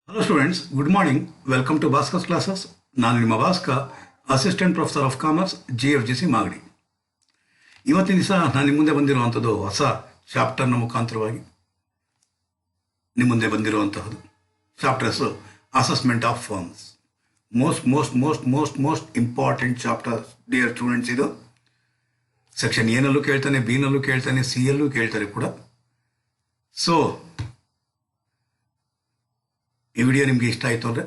Hello students, good morning. Welcome to Bhaskar classes. ನಾನು ನಿಮ್ಮ Bhaskar, assistant professor of commerce, GFGC Magadi. ಇವತ್ತಿನ ದಿವಸ ನಾನು ನಿಮ್ಮ ಮುಂದೆ ಬಂದಿರುವಂಥದ್ದು ಹೊಸ ಚಾಪ್ಟರ್ನ ಮುಖಾಂತರವಾಗಿ ನಿಮ್ಮ ಮುಂದೆ ಬಂದಿರುವಂತಹದ್ದು ಚಾಪ್ಟರ್ ಹೆಸರು assessment of firms. Most important chapter dear students. ಇದು ಸೆಕ್ಷನ್ ಎನಲ್ಲೂ ಕೇಳ್ತಾನೆ, ಬಿನಲ್ಲೂ ಕೇಳ್ತಾನೆ, ಸಿಯಲ್ಲೂ ಕೇಳ್ತಾರೆ ಕೂಡ. ಸೊ ಈ ವಿಡಿಯೋ ನಿಮಗೆ ಇಷ್ಟ ಆಯಿತು ಅಂದರೆ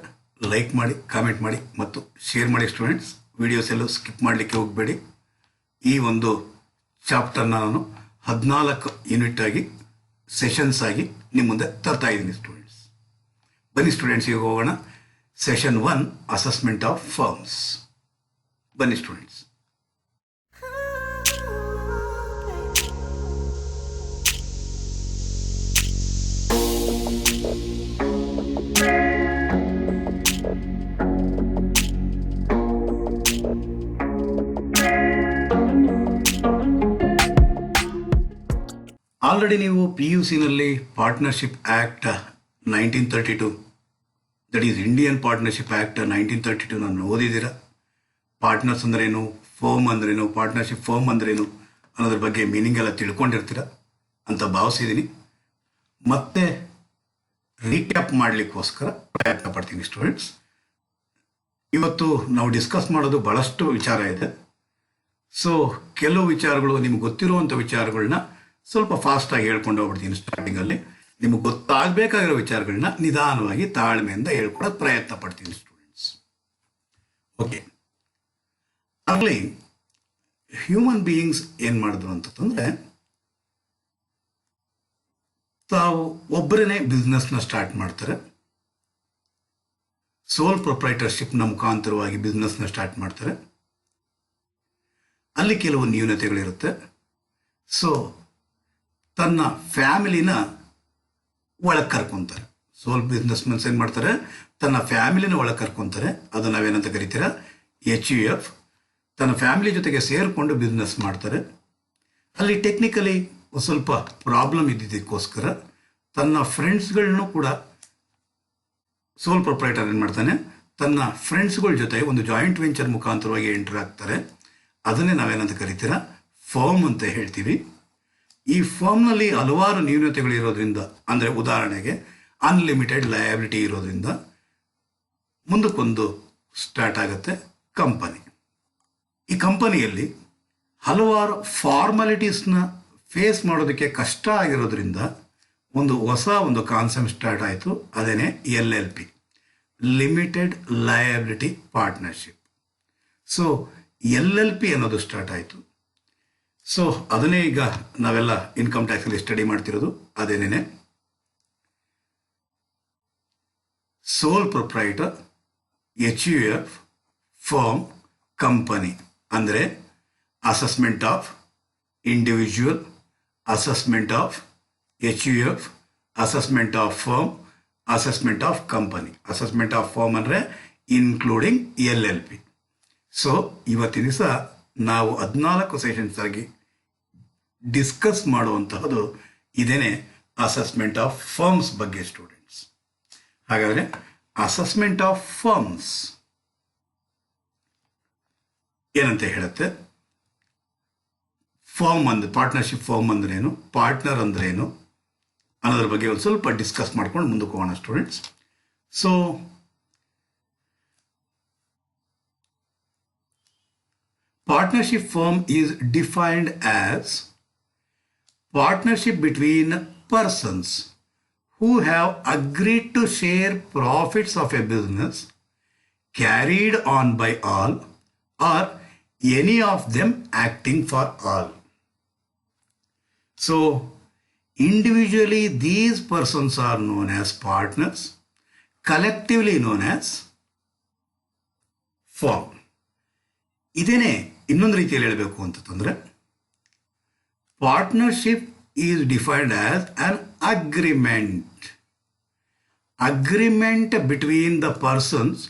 ಲೈಕ್ ಮಾಡಿ, ಕಾಮೆಂಟ್ ಮಾಡಿ ಮತ್ತು ಶೇರ್ ಮಾಡಿ ಸ್ಟೂಡೆಂಟ್ಸ್. ವಿಡಿಯೋಸ್ ಎಲ್ಲೂ ಸ್ಕಿಪ್ ಮಾಡಲಿಕ್ಕೆ ಹೋಗಬೇಡಿ. ಈ ಒಂದು ಚಾಪ್ಟರ್ನ ನಾನು 14 ಯೂನಿಟ್ ಆಗಿ ಸೆಷನ್ಸ್ ಆಗಿ ನಿಮ್ಮ ಮುಂದೆ ತರ್ತಾ ಇದ್ದೀನಿ ಸ್ಟೂಡೆಂಟ್ಸ್. ಬನ್ನಿ ಸ್ಟೂಡೆಂಟ್ಸ್, ಈಗ ಹೋಗೋಣ. Session 1 assessment of firms. ಬನ್ನಿ ಸ್ಟೂಡೆಂಟ್ಸ್. ಆಲ್ರೆಡಿ ನೀವು PUCನಲ್ಲಿ partnership act 1932, that is Indian partnership act 1932 ನಾನು ಓದಿದ್ದೀರ. ಪಾರ್ಟ್ನರ್ಸ್ ಅಂದ್ರೇನು, ಫರ್ಮ್ ಅಂದ್ರೇನು, ಪಾರ್ಟ್ನರ್ಶಿಪ್ ಫರ್ಮ್ ಅಂದ್ರೇನು ಅನ್ನೋದ್ರ ಬಗ್ಗೆ ಮೀನಿಂಗ್ ಎಲ್ಲ ತಿಳ್ಕೊಂಡಿರ್ತೀರ ಅಂತ ಭಾವಿಸಿದ್ದೀನಿ. ಮತ್ತೆ ರೀಕ್ಯಾಪ್ ಮಾಡಲಿಕ್ಕೋಸ್ಕರ ಪ್ರಯತ್ನ ಪಡ್ತೀನಿ ಸ್ಟೂಡೆಂಟ್ಸ್. ಇವತ್ತು ನಾವು ಡಿಸ್ಕಸ್ ಮಾಡೋದು ಭಾಳಷ್ಟು ವಿಚಾರ ಇದೆ. ಸೊ ಕೆಲವು ವಿಚಾರಗಳು ನಿಮ್ಗೆ ಗೊತ್ತಿರುವಂಥ ವಿಚಾರಗಳನ್ನ ಸ್ವಲ್ಪ ಫಾಸ್ಟಾಗಿ ಹೇಳ್ಕೊಂಡು ಹೋಗ್ಬಿಡ್ತೀನಿ ಸ್ಟಾರ್ಟಿಂಗಲ್ಲಿ. ನಿಮಗೆ ಗೊತ್ತಾಗಬೇಕಾಗಿರೋ ವಿಚಾರಗಳನ್ನ ನಿಧಾನವಾಗಿ ತಾಳ್ಮೆಯಿಂದ ಹೇಳ್ಕೊಡೋಕೆ ಪ್ರಯತ್ನ ಪಡ್ತೀನಿ ಸ್ಟೂಡೆಂಟ್ಸ್. ಓಕೆ, ಆಗಲಿ ಹ್ಯೂಮನ್ ಬೀಯಿಂಗ್ಸ್ ಏನು ಮಾಡಿದ್ರು ಅಂತಂದರೆ, ತಾವು ಒಬ್ಬರೇ ಬಿಸ್ನೆಸ್ನ ಸ್ಟಾರ್ಟ್ ಮಾಡ್ತಾರೆ. ಸೋಲ್ ಪ್ರೊಪ್ರೈಟರ್ಶಿಪ್ನ ಮುಖಾಂತರವಾಗಿ ಬಿಸ್ನೆಸ್ನ ಸ್ಟಾರ್ಟ್ ಮಾಡ್ತಾರೆ. ಅಲ್ಲಿ ಕೆಲವು ನ್ಯೂನತೆಗಳಿರುತ್ತೆ. ಸೊ ತನ್ನ ಫ್ಯಾಮಿಲಿನ ಒಳಗೆ ಕರ್ಕೊತಾರೆ. ಸೋಲ್ ಬಿಸ್ನೆಸ್ ಮನ್ಸ್ ಏನು ಮಾಡ್ತಾರೆ, ತನ್ನ ಫ್ಯಾಮಿಲಿನ ಒಳಗೆ ಕರ್ಕೊತಾರೆ. ಅದು ನಾವೇನಂತ ಕರಿತೀರ, HUF. ತನ್ನ ಫ್ಯಾಮಿಲಿ ಜೊತೆಗೆ ಸೇರಿಕೊಂಡು ಬಿಸ್ನೆಸ್ ಮಾಡ್ತಾರೆ. ಅಲ್ಲಿ ಟೆಕ್ನಿಕಲಿ ಸ್ವಲ್ಪ ಪ್ರಾಬ್ಲಮ್ ಇದ್ದಿದ್ದಕ್ಕೋಸ್ಕರ ತನ್ನ ಫ್ರೆಂಡ್ಸ್ಗಳನ್ನೂ ಕೂಡ ಸೋಲ್ ಪ್ರೊಪ್ರೈಟರ್ ಏನು ಮಾಡ್ತಾನೆ, ತನ್ನ ಫ್ರೆಂಡ್ಸ್ಗಳ ಜೊತೆ ಒಂದು ಜಾಯಿಂಟ್ ವೆಂಚರ್ ಮುಖಾಂತರವಾಗಿ ಎಂಟರ್ ಆಗ್ತಾರೆ. ಅದನ್ನೇ ನಾವೇನಂತ ಕರಿತೀರ, ಫರ್ಮ್ ಅಂತ ಹೇಳ್ತೀವಿ. ಈ ಫರ್ಮ್ನಲ್ಲಿ ಹಲವಾರು ನ್ಯೂನತೆಗಳು ಇರೋದ್ರಿಂದ, ಅಂದರೆ ಉದಾಹರಣೆಗೆ ಅನ್ಲಿಮಿಟೆಡ್ ಲಯಬಿಲಿಟಿ ಇರೋದ್ರಿಂದ ಮುಂದಕ್ಕೊಂದು ಸ್ಟಾರ್ಟ್ ಆಗುತ್ತೆ ಕಂಪನಿ. ಈ ಕಂಪನಿಯಲ್ಲಿ ಹಲವಾರು ಫಾರ್ಮಾಲಿಟೀಸ್ನ ಫೇಸ್ ಮಾಡೋದಕ್ಕೆ ಕಷ್ಟ ಆಗಿರೋದ್ರಿಂದ ಹೊಸ ಕಾನ್ಸೆಪ್ಟ್ ಸ್ಟಾರ್ಟ್ ಆಯಿತು. ಅದೇನೇ LLP, limited liability partnership. So LLP ಅನ್ನೋದು ಸ್ಟಾರ್ಟ್ ಆಯಿತು. ಸೊ ಅದನ್ನೇ ಈಗ ನಾವೆಲ್ಲ ಇನ್ಕಮ್ ಟ್ಯಾಕ್ಸಲ್ಲಿ ಸ್ಟಡಿ ಮಾಡ್ತಿರೋದು. ಅದೇನೇ sole proprietor, HUF, firm, company. ಅಂದರೆ assessment of individual, assessment of HUF, assessment of firm, assessment of company. Assessment of firm ಅಂದರೆ ಇನ್ಕ್ಲೂಡಿಂಗ್ LLP. ಸೊ ಇವತ್ತಿನ ದಿವಸ ನಾವು 14 ಸೆಷನ್ಸ್ ಆಗಿ ಡಿಸ್ಕಸ್ ಮಾಡುವಂತಹದ್ದು ಇದೇನೆ ಅಸೆಸ್ಮೆಂಟ್ ಆಫ್ ಫರ್ಮ್ಸ್ ಬಗ್ಗೆ ಸ್ಟೂಡೆಂಟ್ಸ್. ಹಾಗಾದರೆ ಅಸೆಸ್ಮೆಂಟ್ ಆಫ್ ಫರ್ಮ್ಸ್ ಏನಂತ ಹೇಳುತ್ತೆ, ಫರ್ಮ್ ಅಂದ್ರೆ ಪಾರ್ಟ್ನರ್ಶಿಪ್ ಫರ್ಮ್ ಅಂದ್ರೇನು, ಪಾರ್ಟ್ನರ್ ಅಂದ್ರೇನು ಅನ್ನೋದ್ರ ಬಗ್ಗೆ ಒಂದು ಸ್ವಲ್ಪ ಡಿಸ್ಕಸ್ ಮಾಡ್ಕೊಂಡು ಮುಂದಕ್ಕೆ ಹೋಗೋಣ students. So partnership firm is defined as partnership between persons who have agreed to share profits of a business carried on by all or any of them acting for all. So individually these persons are known as partners, collectively known as firm. ಇದೇನೇ ಇನ್ನೊಂದು ರೀತಿಯಲ್ಲಿ ಹೇಳಬೇಕು ಅಂತಂದರೆ, partnership is defined as an agreement between the persons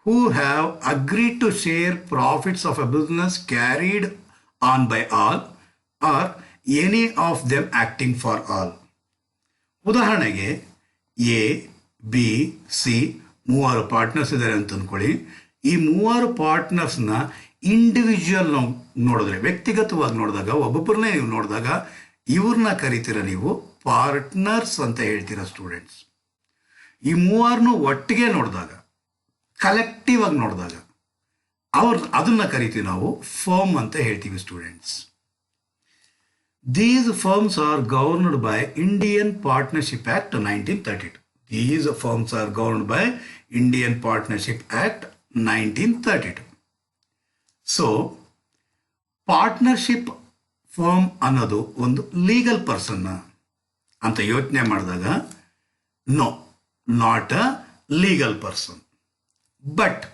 who have agreed to share profits of a business carried on by all or any of them acting for all. ಉದಾಹರಣೆಗೆ A B C ಮೂವರು partners ಇದ್ದಾರೆ ಅಂತ ಅಂದ್ಕೊಳ್ಳಿ. ಈ ಮೂವರು ಪಾರ್ಟ್ನರ್ಸ್ನ individual ನಾವು ನೋಡಿದ್ರೆ, ವ್ಯಕ್ತಿಗತವಾಗಿ ನೋಡಿದಾಗ, ಒಬ್ಬೊಬ್ಬರನ್ನೇ ನೀವು ನೋಡಿದಾಗ ಇವ್ರನ್ನ ಕರಿತೀರ ನೀವು ಪಾರ್ಟ್ನರ್ಸ್ ಅಂತ ಹೇಳ್ತೀರ ಸ್ಟೂಡೆಂಟ್ಸ್. ಈ ಮೂವರನ್ನು ಒಟ್ಟಿಗೆ ನೋಡಿದಾಗ, ಕಲೆಕ್ಟಿವ್ ಆಗಿ ನೋಡಿದಾಗ ಅದನ್ನ ಕರಿತೀವಿ ನಾವು ಫರ್ಮ್ ಅಂತ ಹೇಳ್ತೀವಿ students. These firms are governed by Indian Partnership Act 1932. These firms are governed by Indian Partnership Act 1932. So, partnership firm ಅನ್ನೋದು ಒಂದು ಲೀಗಲ್ ಪರ್ಸನ್ ಅಂತ ಯೋಚನೆ ಮಾಡಿದಾಗ, no, not a legal person. But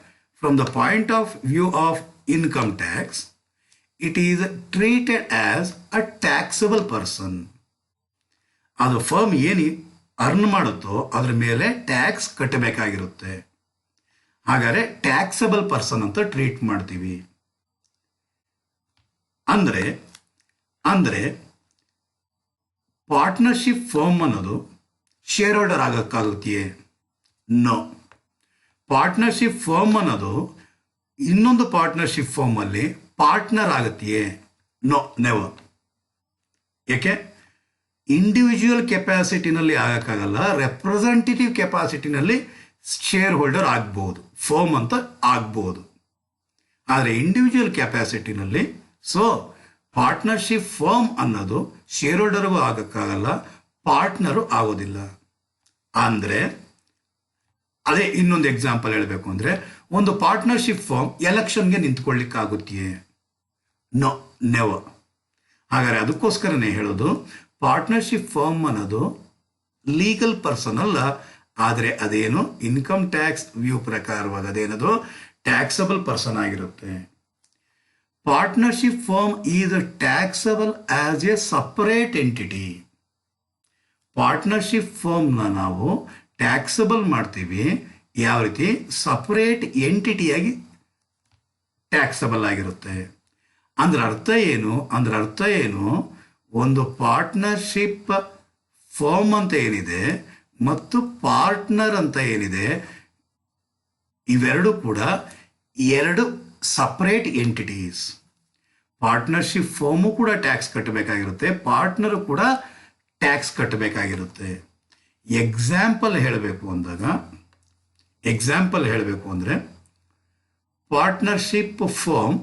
from the point of view of income tax, it is treated as a taxable person. ಅದು firm ಏನು earn ಮಾಡುತ್ತೋ ಅದ್ರ ಮೇಲೆ ಟ್ಯಾಕ್ಸ್ ಕಟ್ಟಬೇಕಾಗಿರುತ್ತೆ. ಹಾಗಾದರೆ ಟ್ಯಾಕ್ಸಬಲ್ ಪರ್ಸನ್ ಅಂತ ಟ್ರೀಟ್ ಮಾಡ್ತೀವಿ. ಅಂದರೆ ಪಾರ್ಟ್ನರ್ಶಿಪ್ ಫರ್ಮ್ ಅನ್ನೋದು ಶೇರ್ ಹೋಲ್ಡರ್ ಆಗಕ್ಕಾಗುತ್ತೆಯೇ? ನೋ. ಪಾರ್ಟ್ನರ್ಶಿಪ್ ಫರ್ಮ್ ಅನ್ನೋದು ಇನ್ನೊಂದು ಪಾರ್ಟ್ನರ್ಶಿಪ್ ಫರ್ಮ್ ಅಲ್ಲಿ ಪಾರ್ಟ್ನರ್ ಆಗುತ್ತೆಯೇ? No, never. ಏಕೆ? ಇಂಡಿವಿಜುವಲ್ ಕೆಪಾಸಿಟಿನಲ್ಲಿ ಆಗಕ್ಕಾಗಲ್ಲ, ರೆಪ್ರೆಸೆಂಟೇಟಿವ್ ಕೆಪಾಸಿಟಿನಲ್ಲಿ ಶೇರ್ ಹೋಲ್ಡರ್ ಆಗ್ಬೋದು, ಫರ್ಮ್ ಅಂತ ಆಗ್ಬೋದು. ಆದರೆ ಇಂಡಿವಿಜುವಲ್ ಕೆಪಾಸಿಟಿನಲ್ಲಿ, ಸೊ ಪಾರ್ಟ್ನರ್ಶಿಪ್ ಫರ್ಮ್ ಅನ್ನೋದು ಶೇರ್ ಹೋಲ್ಡರ್ಗೂ ಆಗಕ್ಕಾಗಲ್ಲ, ಪಾರ್ಟ್ನರು ಆಗೋದಿಲ್ಲ. ಅಂದರೆ ಅದೇ ಇನ್ನೊಂದು ಎಕ್ಸಾಂಪಲ್ ಹೇಳಬೇಕು ಅಂದರೆ, ಒಂದು ಪಾರ್ಟ್ನರ್ಶಿಪ್ ಫರ್ಮ್ ಎಲೆಕ್ಷನ್ಗೆ ನಿಂತ್ಕೊಳ್ಳಿಕ್ಕಾಗುತ್ತೆಯೇ? No, never. ಹಾಗಾದರೆ ಅದಕ್ಕೋಸ್ಕರನೇ ಹೇಳೋದು ಪಾರ್ಟ್ನರ್ಶಿಪ್ ಫರ್ಮ್ ಅನ್ನೋದು ಲೀಗಲ್ ಪರ್ಸನ್ ಅಲ್ಲ, ಆದರೆ ಅದೇನು ಇನ್ಕಮ್ ಟ್ಯಾಕ್ಸ್ ವ್ಯೂ ಪ್ರಕಾರವಾಗಿ ಅದೇನದು ಟ್ಯಾಕ್ಸಬಲ್ ಪರ್ಸನ್ ಆಗಿರುತ್ತೆ. Partnership firm is taxable as a separate entity. Partnership ಫರ್ಮ್ನ ನಾವು ಟ್ಯಾಕ್ಸಬಲ್ ಮಾಡ್ತೀವಿ. ಯಾವ ರೀತಿ? ಸಪರೇಟ್ ಎಂಟಿಟಿಯಾಗಿ ಟ್ಯಾಕ್ಸಬಲ್ ಆಗಿರುತ್ತೆ. ಅಂದ್ರೆ ಅರ್ಥ ಏನು? ಒಂದು ಪಾರ್ಟ್ನರ್ಶಿಪ್ ಫರ್ಮ್ ಅಂತ ಏನಿದೆ ಮತ್ತು ಪಾರ್ಟ್ನರ್ ಅಂತ ಏನಿದೆ, ಇವೆರಡು ಕೂಡ ಎರಡು ಸಪರೇಟ್ ಎಂಟಿಟೀಸ್. ಪಾರ್ಟ್ನರ್ಶಿಪ್ ಫರ್ಮು ಕೂಡ ಟ್ಯಾಕ್ಸ್ ಕಟ್ಟಬೇಕಾಗಿರುತ್ತೆ, ಪಾರ್ಟ್ನರು ಕೂಡ ಟ್ಯಾಕ್ಸ್ ಕಟ್ಟಬೇಕಾಗಿರುತ್ತೆ. ಎಕ್ಸಾಂಪಲ್ ಹೇಳಬೇಕು ಅಂದರೆ, ಪಾರ್ಟ್ನರ್ಶಿಪ್ ಫರ್ಮ್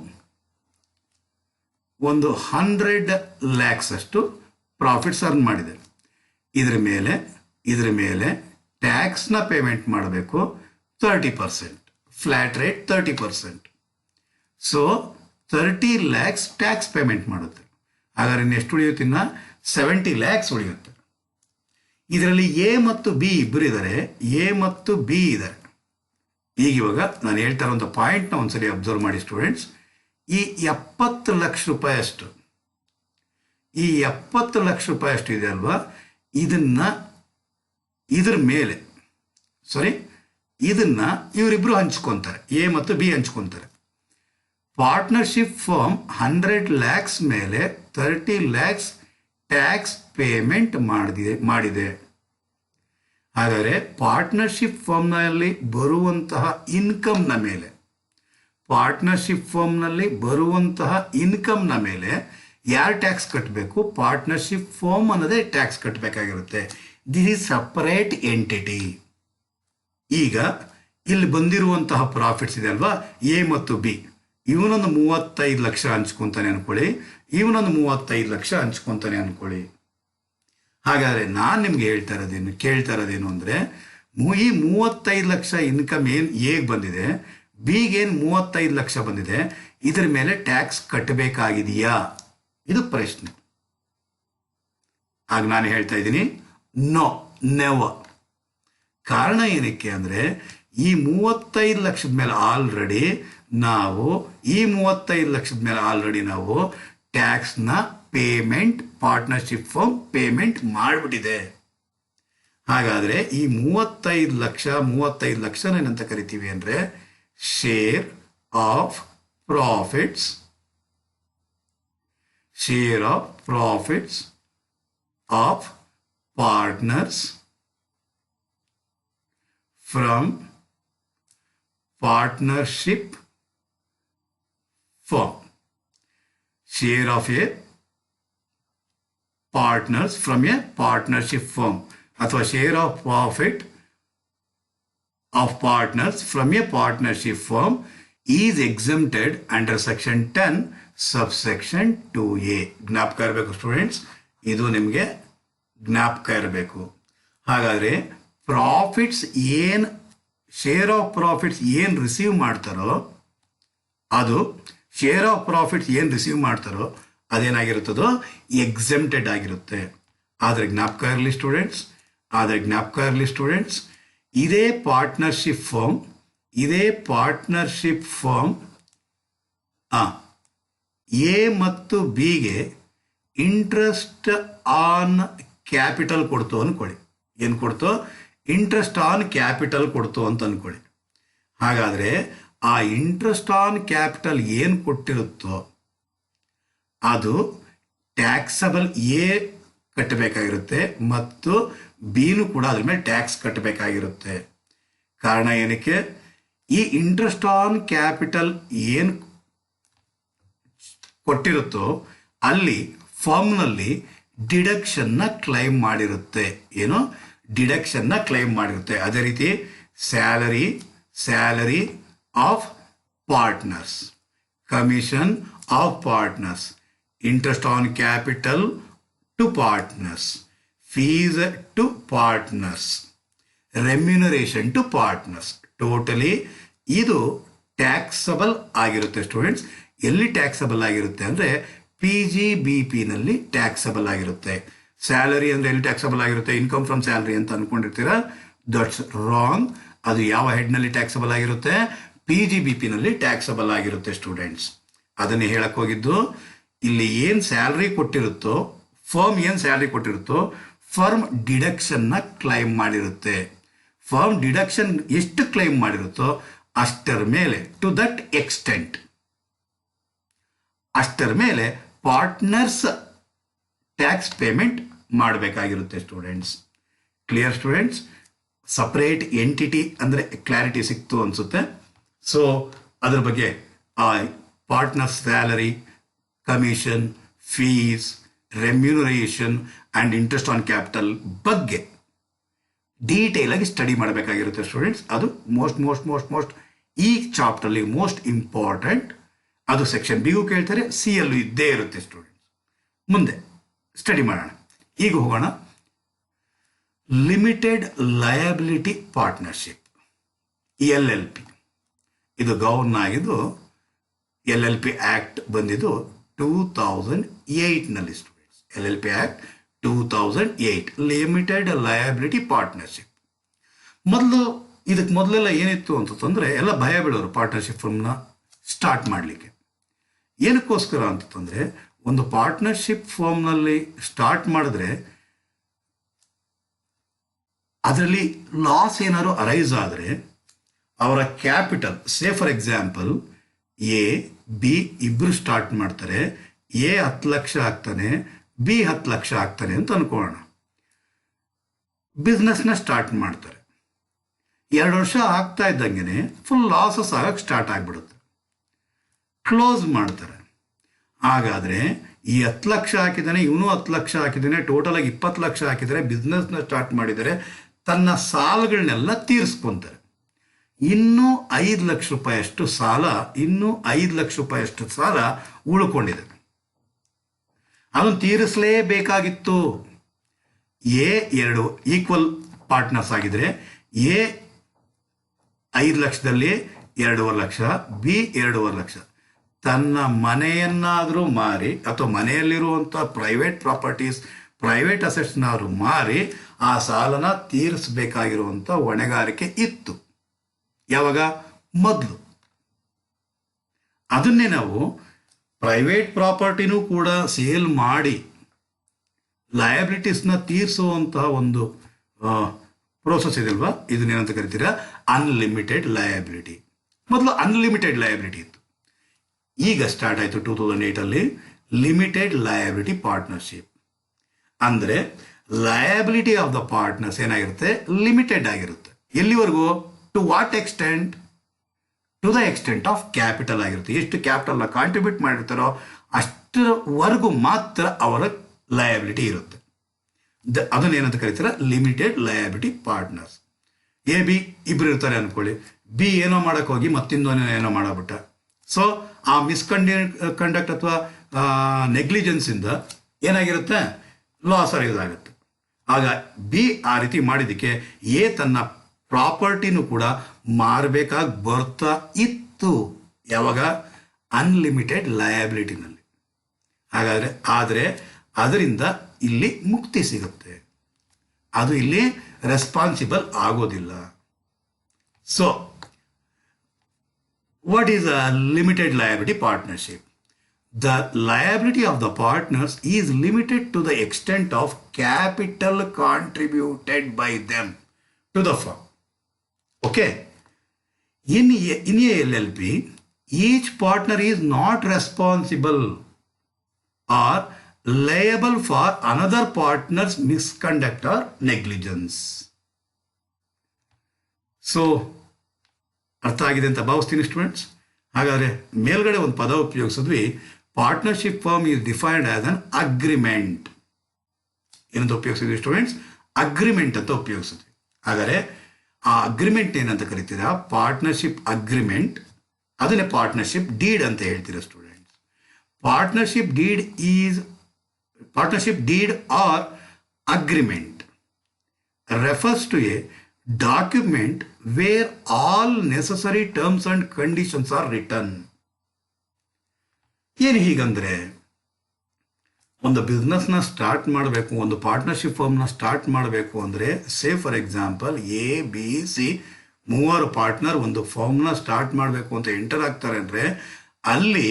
ಒಂದು 100 lakhs ಅಷ್ಟು ಪ್ರಾಫಿಟ್ಸ್ ಅರ್ನ್ ಮಾಡಿದೆ. ಇದ್ರ ಮೇಲೆ ಟ್ಯಾಕ್ಸ್ನ ಪೇಮೆಂಟ್ ಮಾಡಬೇಕು 30%, flat rate 30%. So 30 lakhs tax payment ಮಾಡುತ್ತೆ. ಹಾಗಾದ್ರೆ ಇನ್ನೆಷ್ಟು ಉಳಿಯುತ್ತೆ? 70 lakhs ಉಳಿಯುತ್ತೆ. ಇದರಲ್ಲಿ ಎ ಮತ್ತು ಬಿ ಇಬ್ಬರು ಇದ್ದಾರೆ. ಇವಾಗ ನಾನು ಹೇಳ್ತಾ ಇರೋಂಥ ಪಾಯಿಂಟ್ನ ಒಂದ್ಸರಿ ಅಬ್ಸರ್ವ್ ಮಾಡಿ ಸ್ಟೂಡೆಂಟ್ಸ್. ಈ 70 ಲಕ್ಷ ರೂಪಾಯಿ ಅಷ್ಟು ಇದೆ ಅಲ್ವಾ, ಇದನ್ನ ಇವರಿಬ್ರು ಹಂಚ್ಕೊಂತಾರೆ, ಎ ಮತ್ತು ಬಿ ಹಂಚ್ಕೊಂತಾರೆ. ಪಾರ್ಟ್ನರ್ಶಿಪ್ ಫರ್ಮ್ 100 lakhs ಮೇಲೆ 30 lakhs ಟ್ಯಾಕ್ಸ್ ಪೇಮೆಂಟ್ ಮಾಡಿದೆ. ಹಾಗಾದರೆ ಪಾರ್ಟ್ನರ್ಶಿಪ್ ಫರ್ಮ್ನಲ್ಲಿ ಬರುವಂತಹ ಇನ್ಕಮ್ನ ಮೇಲೆ ಯಾರು ಟ್ಯಾಕ್ಸ್ ಕಟ್ಟಬೇಕು? ಪಾರ್ಟ್ನರ್ಶಿಪ್ ಫರ್ಮ್ ಅನ್ನೋದೇ ಟ್ಯಾಕ್ಸ್ ಕಟ್ಟಬೇಕಾಗಿರುತ್ತೆ. This is separate entity. ಈಗ ಇಲ್ಲಿ ಬಂದಿರುವಂತಹ ಪ್ರಾಫಿಟ್ಸ್ ಇದೆ ಅಲ್ವಾ, ಎ ಮತ್ತು ಬಿ, ಇವನೊಂದು 35 ಲಕ್ಷ ಹಂಚ್ಕೊಂತಾನೆ ಅನ್ಕೊಳ್ಳಿ, ಇವನೊಂದು 35 ಲಕ್ಷ ಹಂಚ್ಕೊಂತಾನೆ ಅನ್ಕೊಳ್ಳಿ. ಹಾಗಾದರೆ ನಾನು ನಿಮ್ಗೆ ಕೇಳ್ತಾ ಇರೋದೇನು ಅಂದರೆ, ಈ 35 ಲಕ್ಷ ಇನ್ಕಮ್ ಏನು ಹೇಗೆ ಬಂದಿದೆ, ಬಿಗೇನು 35 ಲಕ್ಷ ಬಂದಿದೆ, ಇದ್ರ ಮೇಲೆ ಟ್ಯಾಕ್ಸ್ ಕಟ್ಟಬೇಕಾಗಿದೆಯಾ? ಇದು ಪ್ರಶ್ನೆ. ಆಗ ನಾನು ಹೇಳ್ತಾ ಇದ್ದೀನಿ ನೋ, ನೆವರ್. ಕಾರಣ ಏನಕ್ಕೆ ಅಂದರೆ, ಈ 35 ಲಕ್ಷದ ಮೇಲೆ ಆಲ್ರೆಡಿ ನಾವು ಟ್ಯಾಕ್ಸ್ನ ಪೇಮೆಂಟ್ ಪಾರ್ಟ್ನರ್ಶಿಪ್ ಫರ್ಮ್ ಪೇಮೆಂಟ್ ಮಾಡಿಬಿಟ್ಟಿದೆ. ಹಾಗಾದರೆ ಈ 35 ಲಕ್ಷ ಏನಂತ ಕರಿತೀವಿ ಅಂದರೆ share of profits of partners from partnership firm. Share of a partners from a partnership firm ಅಥವಾ share of profit of partners from a partnership firm is exempted under section 10 subsection 2A. ಜ್ಞಾಪಕ ಇರಬೇಕು students, ಇದು ನಿಮಗೆ ಜ್ಞಾಪಕ ಇರಬೇಕು. ಹಾಗಾದರೆ profits ಏನು, share of profits ಏನು ರಿಸೀವ್ ಮಾಡ್ತಾರೋ ಅದು, ಶೇರ್ ಆಫ್ ಪ್ರಾಫಿಟ್ಸ್ ಏನು ರಿಸೀವ್ ಮಾಡ್ತಾರೋ ಅದೇನಾಗಿರುತ್ತದೋ ಎಕ್ಸೆಂಪ್ಟೆಡ್ ಆಗಿರುತ್ತೆ. ಆದರೆ ಜ್ಞಾಪಕ ಇರಲಿ ಸ್ಟೂಡೆಂಟ್ಸ್, ಇದೇ ಪಾರ್ಟ್ನರ್ಶಿಪ್ ಫರ್ಮ್ ಎ ಮತ್ತು ಬಿಗೆ ಇಂಟ್ರೆಸ್ಟ್ ಆನ್ ಕ್ಯಾಪಿಟಲ್ ಕೊಡ್ತು ಅಂದ್ಕೊಳ್ಳಿ. ಏನು ಕೊಡ್ತು? ಇಂಟ್ರೆಸ್ಟ್ ಆನ್ ಕ್ಯಾಪಿಟಲ್ ಕೊಡ್ತು ಅಂತ ಅಂದ್ಕೊಳ್ಳಿ. ಹಾಗಾದರೆ ಆ ಇಂಟ್ರೆಸ್ಟ್ ಆನ್ ಕ್ಯಾಪಿಟಲ್ ಏನು ಕೊಟ್ಟಿರುತ್ತೋ ಅದು ಟ್ಯಾಕ್ಸಬಲ್ ಎ ಕಟ್ಟಬೇಕಾಗಿರುತ್ತೆ ಮತ್ತು ಬಿನೂ ಕೂಡ ಅದ್ರ ಮೇಲೆ ಟ್ಯಾಕ್ಸ್ ಕಟ್ಟಬೇಕಾಗಿರುತ್ತೆ. ಕಾರಣ ಏನಕ್ಕೆ? ಈ ಇಂಟ್ರೆಸ್ಟ್ ಆನ್ ಕ್ಯಾಪಿಟಲ್ ಏನು ಕೊಟ್ಟಿರುತ್ತೋ ಅಲ್ಲಿ ಫರ್ಮ್ನಲ್ಲಿ ಡಿಡಕ್ಷನ್ನ ಕ್ಲೈಮ್ ಮಾಡಿರುತ್ತೆ. ಏನು? ಡಿಡಕ್ಷನ್ನ ಕ್ಲೈಮ್ ಮಾಡಿರುತ್ತೆ. ಅದೇ ರೀತಿ salary of partners, commission of partners, interest on capital to partners, fees to partners, remuneration to partners. Totally ಇದು ಟ್ಯಾಕ್ಸಬಲ್ ಆಗಿರುತ್ತೆ ಸ್ಟೂಡೆಂಟ್ಸ್. ಎಲ್ಲಿ ಟ್ಯಾಕ್ಸಬಲ್ ಆಗಿರುತ್ತೆ ಅಂದರೆ PGBPನಲ್ಲಿ ಟ್ಯಾಕ್ಸಬಲ್ ಆಗಿರುತ್ತೆ. ಸ್ಯಾಲರಿ ಅಂದರೆ ಎಲ್ಲಿ ಟ್ಯಾಕ್ಸಬಲ್ ಆಗಿರುತ್ತೆ? ಇನ್ಕಮ್ ಫ್ರಮ್ ಸ್ಯಾಲರಿ ಅಂತ ಅಂದ್ಕೊಂಡಿರ್ತೀರಾ, ದಟ್ಸ್ ರಾಂಗ್. ಅದು ಯಾವ ಹೆಡ್ನಲ್ಲಿ ಟ್ಯಾಕ್ಸಬಲ್ ಆಗಿರುತ್ತೆ? PGBPನಲ್ಲಿ ಟ್ಯಾಕ್ಸಬಲ್ ಆಗಿರುತ್ತೆ ಸ್ಟೂಡೆಂಟ್ಸ್. ಅದನ್ನೇ ಹೇಳಕ್ಕೆ ಹೋಗಿದ್ದು. ಇಲ್ಲಿ ಏನು ಸ್ಯಾಲ್ರಿ ಕೊಟ್ಟಿರುತ್ತೋ, ಫರ್ಮ್ ಏನು ಸ್ಯಾಲ್ರಿ ಕೊಟ್ಟಿರುತ್ತೋ ಫರ್ಮ್ ಡಿಡಕ್ಷನ್ನ ಕ್ಲೈಮ್ ಮಾಡಿರುತ್ತೆ. ಫರ್ಮ್ ಡಿಡಕ್ಷನ್ ಎಷ್ಟು ಕ್ಲೈಮ್ ಮಾಡಿರುತ್ತೋ ಅಷ್ಟರ ಮೇಲೆ, ಟು ದಟ್ ಎಕ್ಸ್ಟೆಂಟ್, ಅಷ್ಟರ ಮೇಲೆ ಪಾರ್ಟ್ನರ್ಸ್ ಟ್ಯಾಕ್ಸ್ ಪೇಮೆಂಟ್ ಮಾಡಬೇಕಾಗಿರುತ್ತೆ students. Clear students? Separate entity ಅಂದರೆ ಕ್ಲಾರಿಟಿ ಸಿಕ್ತು ಅನಿಸುತ್ತೆ. ಸೊ ಅದ್ರ ಬಗ್ಗೆ ಆ partners salary, commission, fees, remuneration and interest on capital ಬಗ್ಗೆ ಡೀಟೇಲ್ ಆಗಿ ಸ್ಟಡಿ ಮಾಡಬೇಕಾಗಿರುತ್ತೆ ಸ್ಟೂಡೆಂಟ್ಸ್. ಅದು ಮೋಸ್ಟ್ ಈ ಚಾಪ್ಟರ್ಲಿ ಮೋಸ್ಟ್ ಇಂಪಾರ್ಟೆಂಟ್. ಅದು ಸೆಕ್ಷನ್ ಬಿಗೂ ಕೇಳ್ತಾರೆ, ಸಿ ಯಲ್ಲೂ ಇದ್ದೇ ಇರುತ್ತೆ ಸ್ಟೂಡೆಂಟ್ಸ್. ಮುಂದೆ ಸ್ಟಡಿ ಮಾಡೋಣ. ಈಗ ಹೋಗೋಣ ಲಿಮಿಟೆಡ್ ಲಯಬಿಲಿಟಿ ಪಾರ್ಟ್ನರ್ಶಿಪ್, LLP. ಇದು ಗವರ್ನ್ ಆಗಿದ್ದು, LLP ಆ್ಯಕ್ಟ್ ಬಂದಿದ್ದು 2008ನಲ್ಲಿ students. LLP act 2008, limited liability partnership. ಇದಕ್ಕೆ ಮೊದಲೆಲ್ಲ ಏನಿತ್ತು ಅಂತಂದರೆ ಎಲ್ಲ ಭಯ ಬೀಳೋರು ಪಾರ್ಟ್ನರ್ಶಿಪ್ ಫರ್ಮ್ನ ಸ್ಟಾರ್ಟ್ ಮಾಡಲಿಕ್ಕೆ. ಏನಕ್ಕೋಸ್ಕರ ಅಂತಂದರೆ ಒಂದು ಪಾರ್ಟ್ನರ್ಶಿಪ್ ಫರ್ಮ್ನಲ್ಲಿ ಸ್ಟಾರ್ಟ್ ಮಾಡಿದ್ರೆ ಅದರಲ್ಲಿ ಲಾಸ್ ಏನಾದ್ರು ಅರೈಸ್ ಆದರೆ ಅವರ capital, say for example A, B ಇಬ್ಬರು ಸ್ಟಾರ್ಟ್ ಮಾಡ್ತಾರೆ. A 10 ಲಕ್ಷ ಆಗ್ತಾನೆ, B 10 ಲಕ್ಷ ಆಗ್ತಾನೆ ಅಂತ ಅನ್ಕೊಳ್ಳೋಣ. ಬಿಸ್ನೆಸ್ನ ಸ್ಟಾರ್ಟ್ ಮಾಡ್ತಾರೆ. 2 ವರ್ಷ ಆಗ್ತಾ ಇದ್ದಂಗೆ ಫುಲ್ ಲಾಸಸ್ ಆಗಕ್ಕೆ ಸ್ಟಾರ್ಟ್ ಆಗಿಬಿಡುತ್ತೆ. ಕ್ಲೋಸ್ ಮಾಡ್ತಾರೆ. ಹಾಗಾದರೆ ಈ 10 ಲಕ್ಷ ಹಾಕಿದ್ದಾನೆ, ಇವನು 10 ಲಕ್ಷ ಹಾಕಿದ್ದಾನೆ, ಟೋಟಲ್ ಆಗಿ 20 ಲಕ್ಷ ಹಾಕಿದರೆ, ಬಿಸ್ನೆಸ್ನ ಸ್ಟಾರ್ಟ್ ಮಾಡಿದರೆ, ತನ್ನ ಸಾಲಗಳನ್ನೆಲ್ಲ ತೀರಿಸ್ಕೊಂತಾರೆ. ಇನ್ನೂ 5 ಲಕ್ಷ ರೂಪಾಯಿಯಷ್ಟು ಸಾಲ ಉಳ್ಕೊಂಡಿದೆ. ಅದನ್ನು ತೀರಿಸಲೇಬೇಕಾಗಿತ್ತು. A 2 ಈಕ್ವಲ್ ಪಾರ್ಟ್ನರ್ಸ್ ಆಗಿದ್ರೆ A 5 ಲಕ್ಷದಲ್ಲಿ 2.5 ಲಕ್ಷ, B 2.5 ಲಕ್ಷ. ತನ್ನ ಮನೆಯನ್ನಾದರೂ ಮಾರಿ ಅಥವಾ ಮನೆಯಲ್ಲಿರುವಂಥ ಪ್ರೈವೇಟ್ ಪ್ರಾಪರ್ಟೀಸ್, ಪ್ರೈವೇಟ್ ಅಸೆಟ್ಸ್ನಾದ್ರು ಮಾರಿ ಆ ಸಾಲನ ತೀರಿಸಬೇಕಾಗಿರುವಂಥ ಹೊಣೆಗಾರಿಕೆ ಇತ್ತು. ಯಾವಾಗ? ಮೊದಲು. ಅದನ್ನೇ ನಾವು ಪ್ರೈವೇಟ್ ಪ್ರಾಪರ್ಟಿನೂ ಕೂಡ ಸೇಲ್ ಮಾಡಿ ಲಯಬಿಲಿಟೀಸ್ನ ತೀರಿಸುವಂತಹ ಒಂದು ಪ್ರೋಸೆಸ್ ಇದೆಯಲ್ವಾ, ಇದನ್ನೇನಂತ ಕರಿತೀರಾ? Unlimited liability. ಮೊದಲು ಅನ್ಲಿಮಿಟೆಡ್ ಲಯಬಿಲಿಟಿ ಇತ್ತು. ಈಗ ಸ್ಟಾರ್ಟ್ ಆಯಿತು 2008ಅಲ್ಲಿ ಲಿಮಿಟೆಡ್ ಲಯಬಿಲಿಟಿ ಪಾರ್ಟ್ನರ್ಶಿಪ್. ಅಂದರೆ ಲಯಬಿಲಿಟಿ ಆಫ್ ದ ಪಾರ್ಟ್ನರ್ಸ್ ಏನಾಗಿರುತ್ತೆ? ಲಿಮಿಟೆಡ್ ಆಗಿರುತ್ತೆ. ಎಲ್ಲಿವರೆಗೂ? To what extent? To the extent of capital ಆಗಿರುತ್ತೆ. ಎಷ್ಟು ಕ್ಯಾಪಿಟಲ್ನ ಕಾಂಟ್ರಿಬ್ಯೂಟ್ ಮಾಡಿರ್ತಾರೋ ಅಷ್ಟರವರೆಗೂ ಮಾತ್ರ ಅವರ ಲಯಬಿಲಿಟಿ ಇರುತ್ತೆ. ಅದನ್ನೇನಂತ ಕರೀತಾರೆ? Limited liability partners. A B ಇಬ್ಬರು ಇರ್ತಾರೆ ಅಂದ್ಕೊಳ್ಳಿ. ಬಿ ಏನೋ ಮಾಡೋಕ್ಕೆ ಹೋಗಿ ಮತ್ತಿಂದೋನೇನೋ ಏನೋ ಮಾಡಬಿಟ್ಟ. ಸೊ ಆ ಕಂಡಕ್ಟ್ ಅಥವಾ ನೆಗ್ಲಿಜೆನ್ಸಿಂದ ಏನಾಗಿರುತ್ತೆ? ಲಾಸ್ ಇದಾಗುತ್ತೆ. ಆಗ ಬಿ ಆ ರೀತಿ ಮಾಡಿದ್ದಕ್ಕೆ ಎ ತನ್ನ ಪ್ರಾಪರ್ಟಿನೂ ಕೂಡ ಮಾರಬೇಕಾಗಿ ಬರ್ತಾ ಇತ್ತು. ಯಾವಾಗ? ಅನ್ಲಿಮಿಟೆಡ್ ಲಯಬಿಲಿಟಿನಲ್ಲಿ. ಆದರೆ ಅದರಿಂದ ಇಲ್ಲಿ ಮುಕ್ತಿ ಸಿಗುತ್ತೆ. ಅದು ಇಲ್ಲಿ ರೆಸ್ಪಾನ್ಸಿಬಲ್ ಆಗೋದಿಲ್ಲ. So what is a limited liability partnership? The liability of the partners is limited to the extent of capital contributed by them to the firm. Okay? In a LLP, each partner is not responsible or liable for another partner's misconduct or negligence. So, ಅರ್ಥ ಆಗಿದೆ ಅಂತ ಭಾವಿಸ್ತೀನಿ students. ಹಾಗಾದರೆ ಮೇಲ್ಗಡೆ ಒಂದು ಪದ ಉಪಯೋಗಿಸಿದ್ವಿ. Partnership firm is defined as an agreement. ಏನಂತ ಉಪಯೋಗಿಸಿದ್ವಿ ಸ್ಟೂಡೆಂಟ್ಸ್? ಅಗ್ರಿಮೆಂಟ್ ಅಂತ ಉಪಯೋಗಿಸಿದ್ವಿ. ಹಾಗಾದರೆ ಆ ಅಗ್ರಿಮೆಂಟ್ ಏನಂತ ಕರಿತೀರಾ? Partnership agreement. ಅದನ್ನೇ ಪಾರ್ಟ್ನರ್ಶಿಪ್ ಡೀಡ್ ಅಂತ ಹೇಳ್ತೀರಾ students. Partnership deed or agreement refers to a document where all necessary terms and conditions are written. ಏನು ಹೀಗಂದ್ರೆ, ಒಂದು ಬಿಸ್ನೆಸ್ನ ಸ್ಟಾರ್ಟ್ ಮಾಡಬೇಕು, ಒಂದು ಪಾರ್ಟ್ನರ್ಶಿಪ್ ಫರ್ಮ್ನ ಸ್ಟಾರ್ಟ್ ಮಾಡಬೇಕು ಅಂದರೆ, ಸೇ for example A B C ಮೂವರು ಪಾರ್ಟ್ನರ್ ಒಂದು ಫರ್ಮ್ನ ಸ್ಟಾರ್ಟ್ ಮಾಡಬೇಕು ಅಂತ ಎಂಟರ್ ಆಗ್ತಾರೆ ಅಂದರೆ ಅಲ್ಲಿ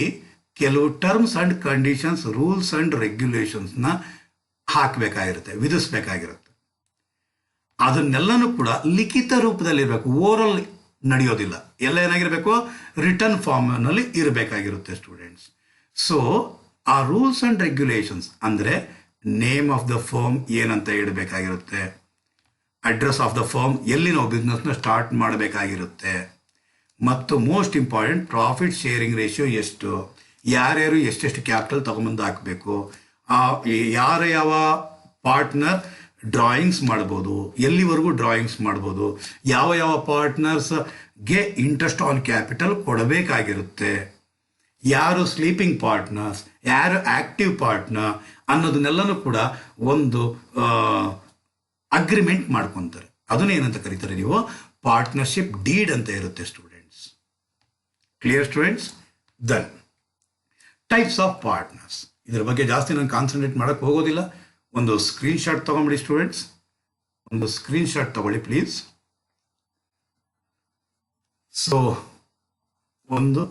ಕೆಲವು terms and conditions, rules and ರೆಗ್ಯುಲೇಷನ್ಸ್ನ ಹಾಕಬೇಕಾಗಿರುತ್ತೆ, ವಿಧಿಸ್ಬೇಕಾಗಿರುತ್ತೆ. ಅದನ್ನೆಲ್ಲನೂ ಕೂಡ ಲಿಖಿತ ರೂಪದಲ್ಲಿರಬೇಕು, ಓರಲ್ ನಡೆಯೋದಿಲ್ಲ. ಎಲ್ಲ ಏನಾಗಿರಬೇಕು? ರಿಟರ್ನ್ ಫಾರ್ಮ್ನಲ್ಲಿ ಇರಬೇಕಾಗಿರುತ್ತೆ ಸ್ಟೂಡೆಂಟ್ಸ್. ಸೊ ಆ ರೂಲ್ಸ್ ಆ್ಯಂಡ್ ರೆಗ್ಯುಲೇಷನ್ಸ್ ಅಂದರೆ ನೇಮ್ ಆಫ್ ದ ಫರ್ಮ್ ಏನಂತ ಇಡಬೇಕಾಗಿರುತ್ತೆ, ಅಡ್ರೆಸ್ ಆಫ್ ದ ಫರ್ಮ್, ಎಲ್ಲಿ ನಾವು ಬಿಸ್ನೆಸ್ನ ಸ್ಟಾರ್ಟ್ ಮಾಡಬೇಕಾಗಿರುತ್ತೆ, ಮತ್ತು most important profit sharing ratio ಎಷ್ಟು, ಯಾರ್ಯಾರು ಎಷ್ಟೆಷ್ಟು ಕ್ಯಾಪಿಟಲ್ ತೊಗೊಂಬಂದು ಹಾಕಬೇಕು, ಯಾವ ಪಾರ್ಟ್ನರ್ ಡ್ರಾಯಿಂಗ್ಸ್ ಮಾಡ್ಬೋದು, ಎಲ್ಲಿವರೆಗೂ ಡ್ರಾಯಿಂಗ್ಸ್ ಮಾಡ್ಬೋದು, ಯಾವ ಪಾರ್ಟ್ನರ್ಸ್ಗೆ ಇಂಟ್ರೆಸ್ಟ್ ಆನ್ ಕ್ಯಾಪಿಟಲ್ ಕೊಡಬೇಕಾಗಿರುತ್ತೆ, ಯಾರು ಸ್ಲೀಪಿಂಗ್ ಪಾರ್ಟ್ನರ್ಸ್, ಯಾರು ಆಕ್ಟಿವ್ ಪಾರ್ಟ್ನರ್ ಅನ್ನೋದನ್ನೆಲ್ಲನೂ ಕೂಡ ಒಂದು ಅಗ್ರಿಮೆಂಟ್ ಮಾಡ್ಕೊತಾರೆ. ಅದನ್ನೇನಂತ ಕರೀತಾರೆ ನೀವು? ಪಾರ್ಟ್ನರ್ಶಿಪ್ ಡೀಡ್ ಅಂತ ಇರುತ್ತೆ students. Clear students? Then types of partners. ಇದರ ಬಗ್ಗೆ ಜಾಸ್ತಿ ನಾನು ಕಾನ್ಸಂಟ್ರೇಟ್ ಮಾಡೋಕ್ಕೆ ಹೋಗೋದಿಲ್ಲ. ಒಂದು ಸ್ಕ್ರೀನ್ಶಾಟ್ ತೊಗೊಂಬಿಡಿ ಸ್ಟೂಡೆಂಟ್ಸ್. ಒಂದು ಸ್ಕ್ರೀನ್ಶಾಟ್ ತಗೊಳ್ಳಿ ಪ್ಲೀಸ್. ಸೊ 1 2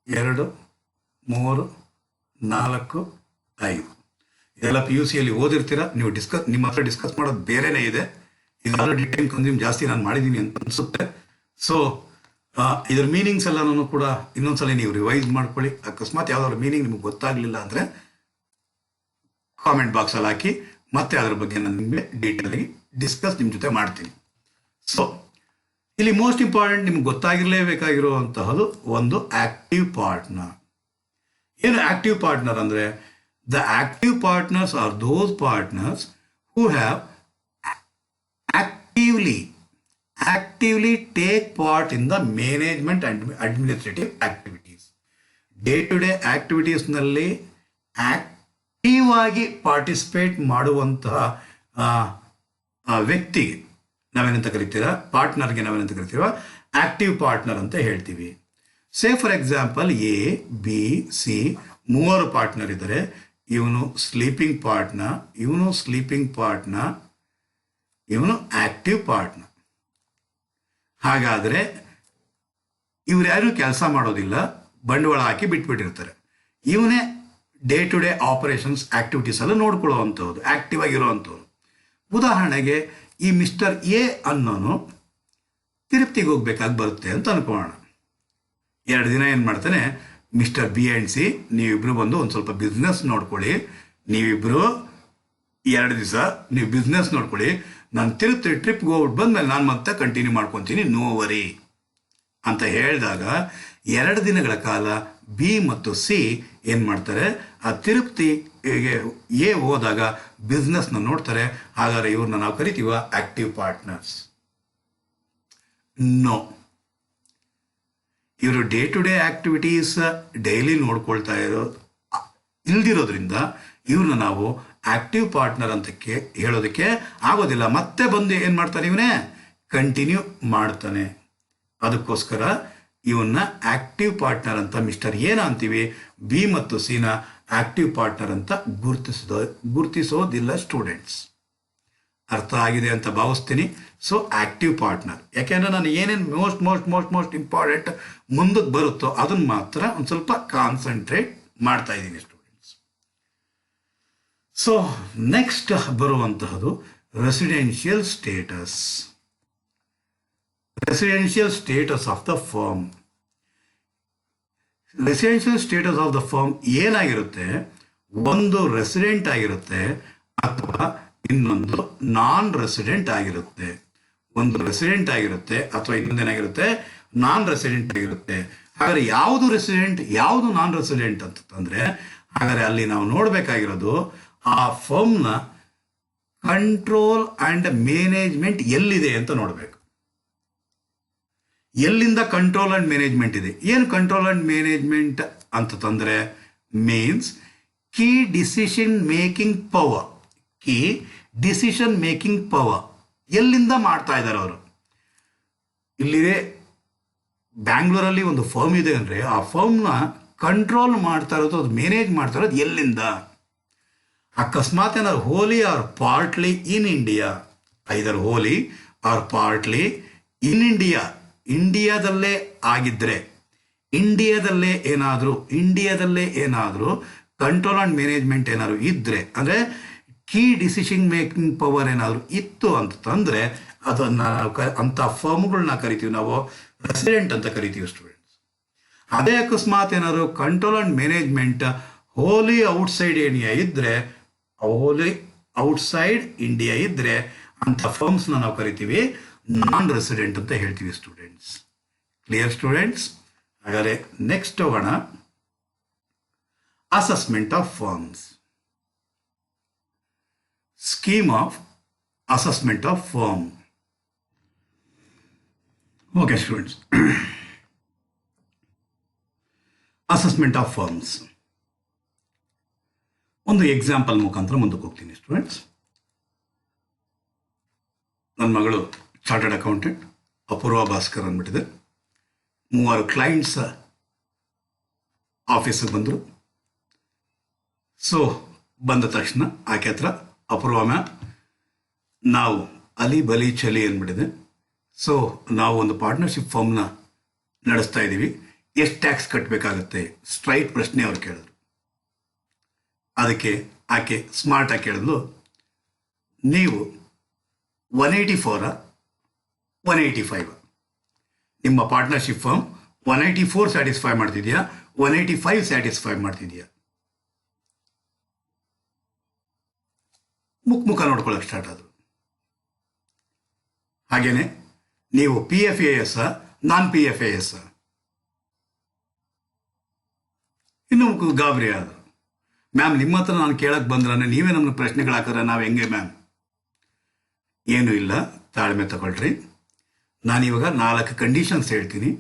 3 4 5 ಇದೆಲ್ಲ PUCಯಲ್ಲಿ ಓದಿರ್ತೀರ. ನೀವು ನಿಮ್ಮ ಹತ್ರ ಡಿಸ್ಕಸ್ ಮಾಡೋದು ಬೇರೆನೇ ಇದೆ. ಇದು ಆಲ್ರೆಡಿ ಟೈಮ್ ಕನ್ಸ್ಯೂಮ್ ಜಾಸ್ತಿ ನಾನು ಮಾಡಿದ್ದೀನಿ ಅಂತ ಅನಿಸುತ್ತೆ. ಸೊ ಇದರ ಮೀನಿಂಗ್ಸ್ ಎಲ್ಲನೂ ಕೂಡ ಇನ್ನೊಂದ್ಸಲ ನೀವು ರಿವೈಸ್ ಮಾಡ್ಕೊಳ್ಳಿ. ಅಕಸ್ಮಾತ್ ಯಾವುದಾದ್ರು ಮೀನಿಂಗ್ ನಿಮ್ಗೆ ಗೊತ್ತಾಗಲಿಲ್ಲ ಅಂದರೆ ಕಾಮೆಂಟ್ ಬಾಕ್ಸಲ್ಲಿ ಹಾಕಿ, ಮತ್ತೆ ಅದರ ಬಗ್ಗೆ ನಾನು ನಿಮಗೆ ಡೀಟೇಲಾಗಿ ಡಿಸ್ಕಸ್ ನಿಮ್ಮ ಜೊತೆ ಮಾಡ್ತೀನಿ. ಸೊ ಇಲ್ಲಿ ಮೋಸ್ಟ್ ಇಂಪಾರ್ಟೆಂಟ್ ನಿಮ್ಗೆ ಗೊತ್ತಾಗಿರಲೇಬೇಕಾಗಿರುವಂತಹದ್ದು ಒಂದು ಆಕ್ಟಿವ್ ಪಾರ್ಟ್ನರ್. ಏನು ಆಕ್ಟಿವ್ ಪಾರ್ಟ್ನರ್ ಅಂದರೆ, the active partners are those partners who have actively take part in the management and administrative activities. Day to day ಆಕ್ಟಿವಿಟೀಸ್ನಲ್ಲಿ ಆಕ್ಟಿವ್ ಆಗಿ ಪಾರ್ಟಿಸಿಪೇಟ್ ಮಾಡುವಂತಹ ವ್ಯಕ್ತಿಗೆ ನಾವೇನಂತ ಕರಿತೀರಾ? ಪಾರ್ಟ್ನರ್ಗೆ ನಾವೇನಂತ ಕರಿತೀವ? ಆಕ್ಟಿವ್ ಪಾರ್ಟ್ನರ್ ಅಂತ ಹೇಳ್ತೀವಿ. Say for example A B C ಮೂವರು ಪಾರ್ಟ್ನರ್ ಇದ್ದಾರೆ. ಇವನು ಸ್ಲೀಪಿಂಗ್ ಪಾರ್ಟ್ನರ್, ಇವನು ಸ್ಲೀಪಿಂಗ್ ಪಾರ್ಟ್ನರ್, ಇವನು ಆಕ್ಟಿವ್ ಪಾರ್ಟ್ನರ್. ಹಾಗಾದರೆ ಇವ್ರು ಯಾರು ಕೆಲಸ ಮಾಡೋದಿಲ್ಲ, ಬಂಡವಾಳ ಹಾಕಿ ಬಿಟ್ಬಿಟ್ಟಿರ್ತಾರೆ. ಇವನೇ day to day operations activities ಎಲ್ಲ ನೋಡ್ಕೊಳ್ಳುವಂಥವ್ರು, ಆಕ್ಟಿವ್ ಆಗಿರುವಂಥವ್ರು. ಉದಾಹರಣೆಗೆ ಈ ಮಿಸ್ಟರ್ ಎ ಅನ್ನೋನು ತಿರುಪ್ತಿಗೆ ಹೋಗ್ಬೇಕಾಗಿ ಬರುತ್ತೆ ಅಂತ ಅನ್ಕೊಳ್ಳೋಣ. 2 ದಿನ ಏನು ಮಾಡ್ತಾನೆ, ಮಿಸ್ಟರ್ ಬಿ ಆ್ಯಂಡ್ ಸಿ ನೀವಿಬ್ಬರು ಬಂದು ಒಂದು ಸ್ವಲ್ಪ ಬಿಸ್ನೆಸ್ ನೋಡ್ಕೊಳ್ಳಿ, ನೀವಿಬ್ಬರು 2 ದಿವಸ ನೀವು ಬಿಸ್ನೆಸ್ ನೋಡ್ಕೊಳ್ಳಿ, ನಾನು ತಿರುಗಿ ಟ್ರಿಪ್ಗೆ ಹೋಗ್ಬಿಟ್ಟು ಬಂದ್ಮೇಲೆ ನಾನು ಮತ್ತೆ ಕಂಟಿನ್ಯೂ ಮಾಡ್ಕೊತೀನಿ, ನೋ ವರಿ ಅಂತ ಹೇಳಿದಾಗ 2 ದಿನಗಳ ಕಾಲ ಬಿ ಮತ್ತು ಸಿ ಏನು ಮಾಡ್ತಾರೆ, ಆ ತಿರುಪ್ತಿಗೆ ಹೋದಾಗ ಬಿಸ್ನೆಸ್ನ ನೋಡ್ತಾರೆ. ಹಾಗಾದ್ರೆ ಇವ್ರನ್ನ ನಾವು ಕರಿತೀವ ಆಕ್ಟಿವ್ ಪಾರ್ಟ್ನರ್ಸ್? ನೋ. ಇವರು day to day activities daily ನೋಡ್ಕೊಳ್ತಾ ಇಲ್ದಿರೋದ್ರಿಂದ ಇವ್ರನ್ನ ನಾವು ಆಕ್ಟಿವ್ ಪಾರ್ಟ್ನರ್ ಅಂತ ಹೇಳೋದಕ್ಕೆ ಆಗೋದಿಲ್ಲ. ಮತ್ತೆ ಬಂದು ಏನು ಮಾಡ್ತಾನೆ, ಇವನೇ ಕಂಟಿನ್ಯೂ ಮಾಡ್ತಾನೆ. ಅದಕ್ಕೋಸ್ಕರ ಇವನ್ನ ಆಕ್ಟಿವ್ ಪಾರ್ಟ್ನರ್ ಅಂತ ಮಿಸ್ಟರ್ ಏನ ಅಂತೀವಿ, ಬಿ ಮತ್ತು ಸಿನ ಆಕ್ಟಿವ್ ಪಾರ್ಟ್ನರ್ ಅಂತ ಗುರುತಿಸೋದಿಲ್ಲ ಸ್ಟೂಡೆಂಟ್ಸ್. ಅರ್ಥ ಆಗಿದೆ ಅಂತ ಭಾವಿಸ್ತೀನಿ. ಸೊ ಆಕ್ಟಿವ್ ಪಾರ್ಟ್ನರ್, ಯಾಕೆಂದ್ರೆ ನಾನು ಏನೇನು most most most most important ಮುಂದಕ್ಕೆ ಬರುತ್ತೋ ಅದನ್ನು ಮಾತ್ರ ಒಂದು ಸ್ವಲ್ಪ ಕಾನ್ಸಂಟ್ರೇಟ್ ಮಾಡ್ತಾ ಇದ್ದೀನಿ ಸ್ಟೂಡೆಂಟ್ಸ್. ಸೊ ನೆಕ್ಸ್ಟ್ ಬರುವಂತಹದ್ದು residential status. Residential status of the firm. Residential status of the firm ಏನಾಗಿರುತ್ತೆ, ಒಂದು ರೆಸಿಡೆಂಟ್ ಆಗಿರುತ್ತೆ ಅಥವಾ ಇನ್ನೊಂದು ನಾನ್ ರೆಸಿಡೆಂಟ್ ಆಗಿರುತ್ತೆ. ಒಂದು ರೆಸಿಡೆಂಟ್ ಆಗಿರುತ್ತೆ ಅಥವಾ ಇನ್ನೊಂದೇನಾಗಿರುತ್ತೆ, ನಾನ್ ರೆಸಿಡೆಂಟ್ ಆಗಿರುತ್ತೆ. ಹಾಗಾದ್ರೆ ಯಾವುದು ರೆಸಿಡೆಂಟ್ ಯಾವುದು ನಾನ್ ರೆಸಿಡೆಂಟ್ ಅಂತಂದ್ರೆ, ಹಾಗಾದ್ರೆ ಅಲ್ಲಿ ನಾವು ನೋಡಬೇಕಾಗಿರೋದು ಆ ಫರ್ಮ್ನ ಕಂಟ್ರೋಲ್ ಅಂಡ್ ಮ್ಯಾನೇಜ್ಮೆಂಟ್ ಎಲ್ಲಿದೆ ಅಂತ ನೋಡಬೇಕು. ಎಲ್ಲಿಂದ ಕಂಟ್ರೋಲ್ ಅಂಡ್ ಮ್ಯಾನೇಜ್ಮೆಂಟ್ ಇದೆ? ಏನು ಕಂಟ್ರೋಲ್ ಅಂಡ್ ಮ್ಯಾನೇಜ್ಮೆಂಟ್ ಅಂತಂದ್ರೆ means key decision making power. Key decision making power ಎಲ್ಲಿಂದ ಮಾಡ್ತಾ ಇದ್ದಾರೆ ಅವರು? ಇಲ್ಲಿದೆ ಬ್ಯಾಂಗ್ಳೂರಲ್ಲಿ ಒಂದು ಫರ್ಮ್ ಇದೆ ಅಂದರೆ ಆ ಫರ್ಮ್ನ ಕಂಟ್ರೋಲ್ ಮಾಡ್ತಾ ಇರೋದು, ಅದು ಮ್ಯಾನೇಜ್ ಮಾಡ್ತಾ ಇರೋದು ಎಲ್ಲಿಂದ? ಅಕಸ್ಮಾತ್ ಏನಾದ್ರು wholly or partly in India, either wholly or partly in India, ಇಂಡಿಯಾದಲ್ಲೇ ಆಗಿದ್ರೆ, ಇಂಡಿಯಾದಲ್ಲೇ ಏನಾದರೂ ಕಂಟ್ರೋಲ್ ಅಂಡ್ ಮ್ಯಾನೇಜ್ಮೆಂಟ್ ಏನಾದ್ರು ಇದ್ರೆ, ಅಂದರೆ ಕೀ ಡಿಸಿಷನ್ ಮೇಕಿಂಗ್ ಪವರ್ ಏನಾದರೂ ಇತ್ತು ಅಂತಂದ್ರೆ ಅದನ್ನು ಅಂಥ ಫರ್ಮ್ಗಳನ್ನ ಕರಿತೀವಿ ನಾವು ರೆಸಿಡೆಂಟ್ ಅಂತ ಕರಿತೀವಿ ಸ್ಟೂಡೆಂಟ್ಸ್. ಅದೇ ಅಕಸ್ಮಾತ್ ಏನಾದರೂ control and management wholly outside India ಇದ್ರೆ, ಹೋಲಿ ಔಟ್ಸೈಡ್ ಇಂಡಿಯಾ ಇದ್ರೆ ಅಂಥ ಫರ್ಮ್ಸ್ನ ನಾವು ಕರಿತೀವಿ ನಾನ್ ರೆಸಿಡೆಂಟ್ ಅಂತ ಹೇಳ್ತೀವಿ ಸ್ಟೂಡೆಂಟ್ಸ್. Clear students? ಹಾಗಾದರೆ ನೆಕ್ಸ್ಟ್ ಹೋಗೋಣ, assessment of firms. Scheme of assessment of firm. Okay students, assessment of firms ಒಂದು ಎಕ್ಸಾಂಪಲ್ ಮುಖಾಂತರ ಮುಂದಕ್ಕೆ ಹೋಗ್ತೀನಿ ಸ್ಟೂಡೆಂಟ್ಸ್. ನನ್ನ ಮಗಳು ಚಾರ್ಟರ್ಡ್ ಅಕೌಂಟೆಂಟ್ ಅಪೂರ್ವ ಭಾಸ್ಕರ್ ಅಂದ್ಬಿಟ್ಟಿದೆ. 3 ಕ್ಲೈಂಟ್ಸ್ ಆಫೀಸಿಗೆ ಬಂದರು. ಸೊ ಬಂದ ತಕ್ಷಣ ಆಕೆ ಹತ್ರ ಅಪೂರ್ವ ಮ್ಯಾಮ್, ನಾವು ಅಲಿ ಬಲಿ ಚಲಿ ಅಂದ್ಬಿಟ್ಟಿದೆ. ಸೊ ನಾವು ಒಂದು ಪಾರ್ಟ್ನರ್ಶಿಪ್ ಫರ್ಮ್ನ ನಡೆಸ್ತಾ ಇದ್ದೀವಿ, ಎಷ್ಟು ಟ್ಯಾಕ್ಸ್ ಕಟ್ಟಬೇಕಾಗತ್ತೆ? ಸ್ಟ್ರೈಟ್ ಪ್ರಶ್ನೆ ಅವ್ರು ಕೇಳಿದ್ರು. ಅದಕ್ಕೆ ಆಕೆ ಸ್ಮಾರ್ಟಾಗಿ ಕೇಳಿದ್ಲು, ನೀವು 184 185 ನಿಮ್ಮ ಪಾರ್ಟ್ನರ್ಶಿಪ್ ಫರ್ಮ್ 184 ಸ್ಯಾಟಿಸ್ಫೈ ಮಾಡ್ತಿದ್ಯಾ, 185 ಸ್ಯಾಟಿಸ್ಫೈ ಮಾಡ್ತಿದ್ಯಾ? ಮುಖ ನೋಡ್ಕೊಳ್ಳೋಕೆ ಸ್ಟಾರ್ಟ್ ಆದರು. ಹಾಗೇನೆ ನೀವು PFAS ನಾನ್ PFAS? ಇನ್ನು ಗಾಬರಿ ಆದರು. ಮ್ಯಾಮ್ ನಿಮ್ಮ ಹತ್ರ ನಾನು ಕೇಳಕ್ಕೆ ಬಂದ್ರೆ ನೀವೇ ನಮ್ಗೆ ಪ್ರಶ್ನೆಗಳು ಹಾಕಿದ್ರೆ ನಾವು ಹೆಂಗೆ ಮ್ಯಾಮ್? ಏನೂ ಇಲ್ಲ, ತಾಳ್ಮೆ ತಗೊಳ್ರಿ. ನಾನಿವಾಗ 4 ಕಂಡೀಷನ್ಸ್ ಹೇಳ್ತೀನಿ.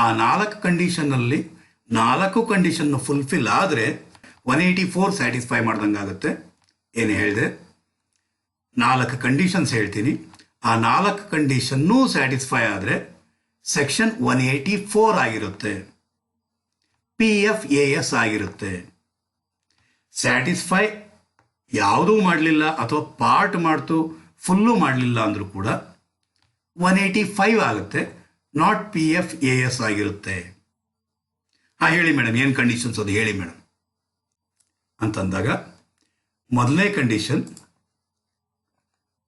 ಆ 4 ಕಂಡೀಷನ್ನಲ್ಲಿ 4 ಕಂಡೀಷನ್ ಫುಲ್ಫಿಲ್ ಆದರೆ 184 ಸ್ಯಾಟಿಸ್ಫೈ ಮಾಡ್ದಂಗೆ ಆಗುತ್ತೆ. ಏನು ಹೇಳಿದೆ? 4 ಕಂಡೀಷನ್ಸ್ ಹೇಳ್ತೀನಿ. ಆ 4 ಕಂಡೀಷನ್ನೂ ಸ್ಯಾಟಿಸ್ಫೈ ಆದರೆ ಸೆಕ್ಷನ್ 184 ಆಗಿರುತ್ತೆ, PFAS ಆಗಿರುತ್ತೆ. ಸ್ಯಾಟಿಸ್ಫೈ ಯಾವುದೂ ಮಾಡಲಿಲ್ಲ ಅಥವಾ ಪಾರ್ಟ್ ಮಾಡ್ತು ಫುಲ್ಲು ಮಾಡಲಿಲ್ಲ ಅಂದರೂ ಕೂಡ 185 ಆಗುತ್ತೆ, ನಾಟ್ PFAS ಆಗಿರುತ್ತೆ. ಹೇಳಿ ಮೇಡಮ್, ಏನು ಕಂಡೀಷನ್ಸ್ ಅದು ಹೇಳಿ ಮೇಡಮ್ ಅಂತಂದಾಗ, ಮೊದಲನೇ ಕಂಡೀಷನ್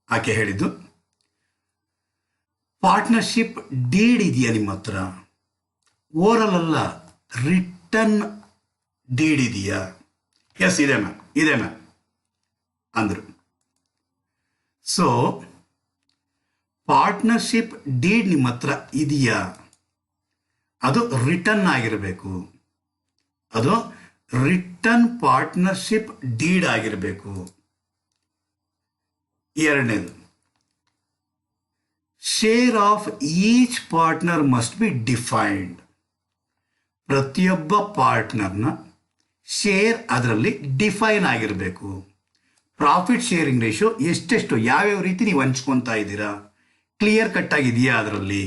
ಆಕೆ ಹೇಳಿದ್ದು, ಪಾರ್ಟ್ನರ್ಶಿಪ್ ಡೀಡ್ ಇದೆಯಾ ನಿಮ್ಮ ಹತ್ರ? ಓರಲ್ ಅಲ್ಲ, ರಿಟರ್ನ್ ಡೀಡ್ ಇದೆಯಾ? ಎಸ್ ಇದೆ ಮ್ಯಾಮ್, ಇದೆ ಮ್ಯಾಮ್ ಅಂದರು. ಸೊ ಪಾರ್ಟ್ನರ್ಶಿಪ್ ಡೀಡ್ ನಿಮ್ಮ ಹತ್ರ ಇದೆಯಾ? ಅದು ರಿಟರ್ನ್ ಆಗಿರಬೇಕು. ಅದು ರಿಟರ್ನ್ ಪಾರ್ಟ್ನರ್ಶಿಪ್ ಡೀಡ್ ಆಗಿರಬೇಕು. ಎರಡನೇದು, share of each partner must be defined. ಪ್ರತಿಯೊಬ್ಬ ಪಾರ್ಟ್ನರ್ನ ಶೇರ್ ಅದರಲ್ಲಿ ಡಿಫೈನ್ ಆಗಿರಬೇಕು. ಪ್ರಾಫಿಟ್ ಶೇರಿಂಗ್ ರೇಷಿಯೋ ಎಷ್ಟೆಷ್ಟು, ಯಾವ್ಯಾವ ರೀತಿ ನೀವು ಹಂಚ್ಕೊತಾ ಇದ್ದೀರಾ, ಕ್ಲಿಯರ್ ಕಟ್ ಆಗಿದೆಯಾ ಅದರಲ್ಲಿ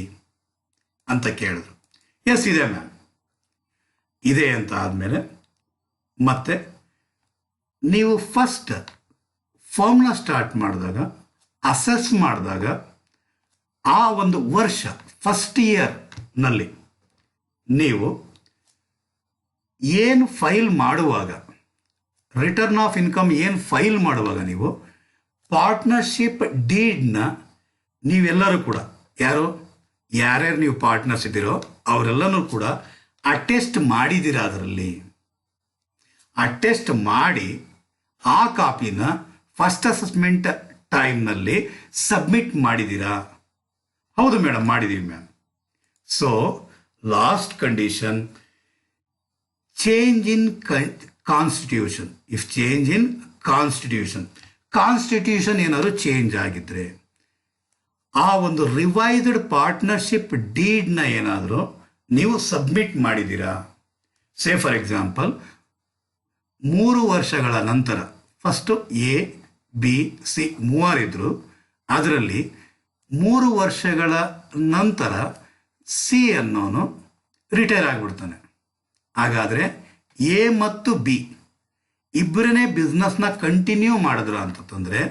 ಅಂತ ಕೇಳಿದ್ರು. ಎಸ್ ಇದೆ ಮ್ಯಾಮ್, ಇದೆ ಅಂತ ಆದಮೇಲೆ ಮತ್ತೆ ನೀವು ಫಸ್ಟ್ ಫಾರ್ಮ್ನ ಸ್ಟಾರ್ಟ್ ಮಾಡಿದಾಗ, ಅಸೆಸ್ ಮಾಡಿದಾಗ, ಆ ಒಂದು ವರ್ಷ ಫಸ್ಟ್ ಇಯರ್ನಲ್ಲಿ ನೀವು ಏನು ಫೈಲ್ ಮಾಡುವಾಗ, ರಿಟರ್ನ್ ಆಫ್ ಇನ್ಕಮ್ ಏನು ಫೈಲ್ ಮಾಡುವಾಗ ನೀವು ಪಾರ್ಟ್ನರ್ಶಿಪ್ ಡೀಡ್ನ ನೀವೆಲ್ಲರೂ ಕೂಡ ಯಾರ್ಯಾರು ನೀವು ಪಾರ್ಟ್ನರ್ಸ್ ಇದ್ದೀರೋ ಅವರೆಲ್ಲನೂ ಕೂಡ ಅಟೆಸ್ಟ್ ಮಾಡಿದ್ದೀರಾ. ಅದರಲ್ಲಿ ಅಟೆಸ್ಟ್ ಮಾಡಿ ಆ ಕಾಪಿನ ಫಸ್ಟ್ ಅಸೆಸ್ಮೆಂಟ್ ಟೈಮ್ನಲ್ಲಿ ಸಬ್ಮಿಟ್ ಮಾಡಿದ್ದೀರಾ? ಹೌದು ಮೇಡಮ್, ಮಾಡಿದ್ದೀವಿ ma'am. So last condition, change in constitution. If change in constitution ಏನಾದರೂ ಚೇಂಜ್ ಆಗಿದ್ರೆ, ಆ ಒಂದು ರಿವೈಸ್ಡ್ ಪಾರ್ಟ್ನರ್ಶಿಪ್ ಡೀಡ್ನ ಏನಾದರೂ ನೀವು ಸಬ್ಮಿಟ್ ಮಾಡಿದ್ದೀರಾ? ಸೇ ಫಾರ್ ಎಕ್ಸಾಂಪಲ್ 3 ವರ್ಷಗಳ ನಂತರ, ಫಸ್ಟು ಎ ಬಿ ಸಿ ಮೂವರಿದ್ರು, ಅದರಲ್ಲಿ 3 ವರ್ಷಗಳ ನಂತರ ಸಿ ಅನ್ನೋನು ರಿಟೈರ್ ಆಗಿಬಿಡ್ತಾನೆ. ಹಾಗಾದರೆ ಎ ಮತ್ತು ಬಿ ಇಬ್ಬರನ್ನೇ ಬಿಸ್ನೆಸ್ನ ಕಂಟಿನ್ಯೂ ಮಾಡಿದ್ರು ಅಂತಂದರೆ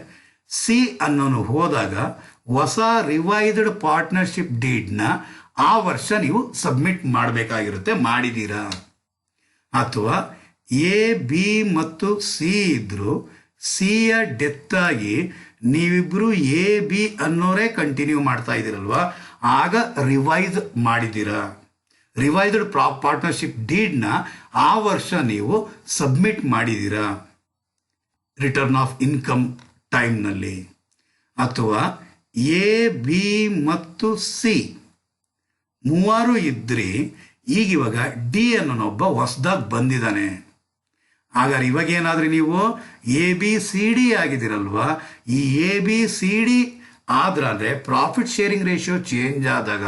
ಸಿ ಅನ್ನೋನು ಹೋದಾಗ ಹೊಸ ರಿವೈಸ್ಡ್ ಪಾರ್ಟ್ನರ್ಶಿಪ್ ಡೀಡ್ನ ಆ ವರ್ಷ ನೀವು ಸಬ್ಮಿಟ್ ಮಾಡಬೇಕಾಗಿರುತ್ತೆ. ಮಾಡಿದ್ದೀರಾ? ಅಥವಾ ಎ ಬಿ ಮತ್ತು ಸಿ ಇದ್ದರು, ಸಿಯ ಡೆತ್ ಆಗಿ ನೀವಿಬ್ಬರು ಎ ಬಿ ಅನ್ನೋರೇ ಕಂಟಿನ್ಯೂ ಮಾಡ್ತಾ ಇದ್ದೀರಲ್ವ, ಆಗ ರಿವೈಸ್ ಮಾಡಿದ್ದೀರಾ? ರಿವೈಸ್ಡ್ ಪಾರ್ಟ್ನರ್ಶಿಪ್ ಡೀಡ್ನ ಆ ವರ್ಷ ನೀವು ಸಬ್ಮಿಟ್ ಮಾಡಿದ್ದೀರಾ ರಿಟರ್ನ್ ಆಫ್ ಇನ್ಕಮ್ ಟೈಮ್ನಲ್ಲಿ? ಅಥವಾ ಎ ಬಿ ಮತ್ತು ಸಿ ಮೂವರು ಇದ್ರಿ, ಈಗಿವಾಗ ಡಿ ಅನ್ನೋನೊಬ್ಬ ಹೊಸದಾಗಿ ಬಂದಿದ್ದಾನೆ. ಹಾಗಾದ್ರೆ ಇವಾಗ ಏನಾದ್ರೂ ನೀವು ಎ ಬಿ ಸಿ ಡಿ ಆಗಿದ್ದೀರಲ್ವ, ಈ ಎ ಬಿ ಸಿ ಡಿ ಆದ್ರೆ ಪ್ರಾಫಿಟ್ ಶೇರಿಂಗ್ ರೇಷಿಯೋ ಚೇಂಜ್ ಆದಾಗ,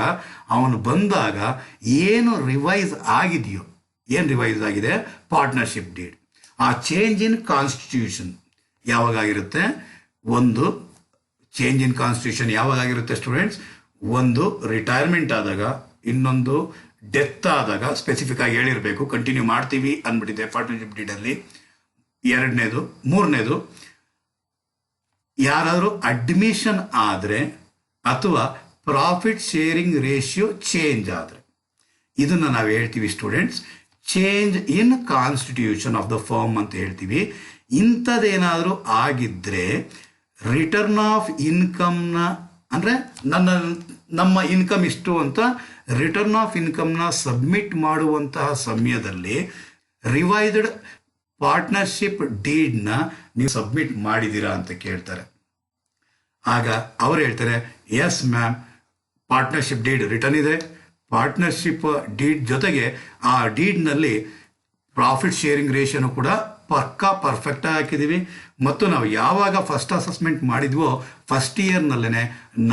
ಅವನು ಬಂದಾಗ ಏನು ರಿವೈಸ್ ಆಗಿದೆಯೋ, ಏನು ರಿವೈಸ್ ಆಗಿದೆ ಪಾರ್ಟ್ನರ್ಶಿಪ್ ಡೀಡ್, ಆ ಚೇಂಜ್ ಇನ್ ಕಾನ್ಸ್ಟಿಟ್ಯೂಷನ್ ಯಾವಾಗಾಗಿರುತ್ತೆ? ಒಂದು ಚೇಂಜ್ ಇನ್ ಕಾನ್ಸ್ಟಿಟ್ಯೂಷನ್ ಯಾವಾಗಾಗಿರುತ್ತೆ ಸ್ಟೂಡೆಂಟ್ಸ್? ಒಂದು ರಿಟೈರ್ಮೆಂಟ್ ಆದಾಗ, ಇನ್ನೊಂದು ಡೆತ್ ಆದಾಗ ಸ್ಪೆಸಿಫಿಕ್ ಆಗಿ ಹೇಳಿರಬೇಕು, ಕಂಟಿನ್ಯೂ ಮಾಡ್ತೀವಿ ಅಂದ್ಬಿಟ್ಟಿದೆ ಪಾರ್ಟ್ನರ್ಶಿಪ್ ಡೀಡಲ್ಲಿ. ಎರಡನೇದು. ಮೂರನೇದು, ಯಾರಾದರೂ ಅಡ್ಮಿಷನ್ ಆದರೆ ಅಥವಾ ಪ್ರಾಫಿಟ್ ಶೇರಿಂಗ್ ರೇಷಿಯೋ ಚೇಂಜ್ ಆದರೆ, ಇದನ್ನು ನಾವು ಹೇಳ್ತೀವಿ students change in constitution of the firm ಅಂತ ಹೇಳ್ತೀವಿ. ಇಂಥದ್ದೇನಾದರೂ ಆಗಿದ್ದರೆ ರಿಟರ್ನ್ ಆಫ್ ಇನ್ಕಮ್ನ, ಅಂದರೆ ನಮ್ಮ ಇನ್ಕಮ್ ಇಷ್ಟು ಅಂತ ರಿಟರ್ನ್ ಆಫ್ ಇನ್ಕಮ್ನ ಸಬ್ಮಿಟ್ ಮಾಡುವಂತಹ ಸಮಯದಲ್ಲಿ ರಿವೈಸ್ಡ್ ಪಾರ್ಟ್ನರ್ಶಿಪ್ ಡೀಡ್ನ ನೀವು ಸಬ್ಮಿಟ್ ಮಾಡಿದ್ದೀರಾ ಅಂತ ಕೇಳ್ತಾರೆ. ಆಗ ಅವ್ರು ಹೇಳ್ತಾರೆ, yes ma'am, partnership deed return ಇದೆ, ಪಾರ್ಟ್ನರ್ಶಿಪ್ ಡೀಡ್ ಜೊತೆಗೆ ಆ ಡೀಡ್ನಲ್ಲಿ ಪ್ರಾಫಿಟ್ ಶೇರಿಂಗ್ ರೇಷಿಯೋನು ಕೂಡ ಪರ್ಫೆಕ್ಟಾಗಿ ಹಾಕಿದ್ದೀವಿ. ಮತ್ತು ನಾವು ಯಾವಾಗ ಫಸ್ಟ್ ಅಸೆಸ್ಮೆಂಟ್ ಮಾಡಿದ್ವೋ ಫಸ್ಟ್ ಇಯರ್ನಲ್ಲೇ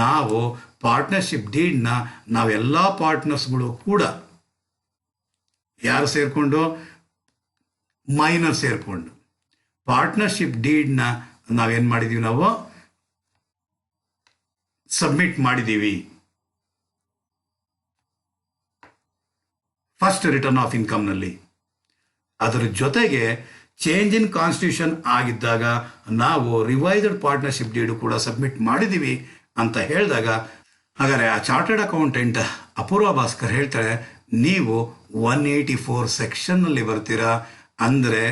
ನಾವು ಪಾರ್ಟ್ನರ್ಶಿಪ್ ಡೀಡ್ನ ನಾವೆಲ್ಲ ಪಾರ್ಟ್ನರ್ಸ್ಗಳು ಕೂಡ ಯಾರು ಸೇರಿಕೊಂಡು, ಮೈನರ್ ಸೇರಿಕೊಂಡು ಪಾರ್ಟ್ನರ್ಶಿಪ್ ಡೀಡ್ನ ನಾವೇನು ಮಾಡಿದ್ದೀವಿ, ನಾವು ಸಬ್ಮಿಟ್ ಮಾಡಿದ್ದೀವಿ ಫಸ್ಟ್ ರಿಟರ್ನ್ ಆಫ್ ಇನ್ಕಮ್ನಲ್ಲಿ. ಅದರ ಜೊತೆಗೆ ಚೇಂಜ್ ಇನ್ ಕಾನ್ಸ್ಟಿಟ್ಯೂಷನ್ ಆಗಿದ್ದಾಗ ನಾವು ರಿವೈಸ್ಡ್ ಪಾರ್ಟ್ನರ್ಶಿಪ್ ಡೀಡು ಕೂಡ ಸಬ್ಮಿಟ್ ಮಾಡಿದ್ದೀವಿ ಅಂತ ಹೇಳಿದಾಗ, ಹಾಗಾದರೆ ಆ ಚಾರ್ಟರ್ಡ್ ಅಕೌಂಟೆಂಟ್ ಅಪೂರ್ವ ಭಾಸ್ಕರ್ ಹೇಳ್ತಾರೆ, ನೀವು 184 ಸೆಕ್ಷನ್ನಲ್ಲಿ ಬರ್ತೀರಾ, ಅಂದರೆ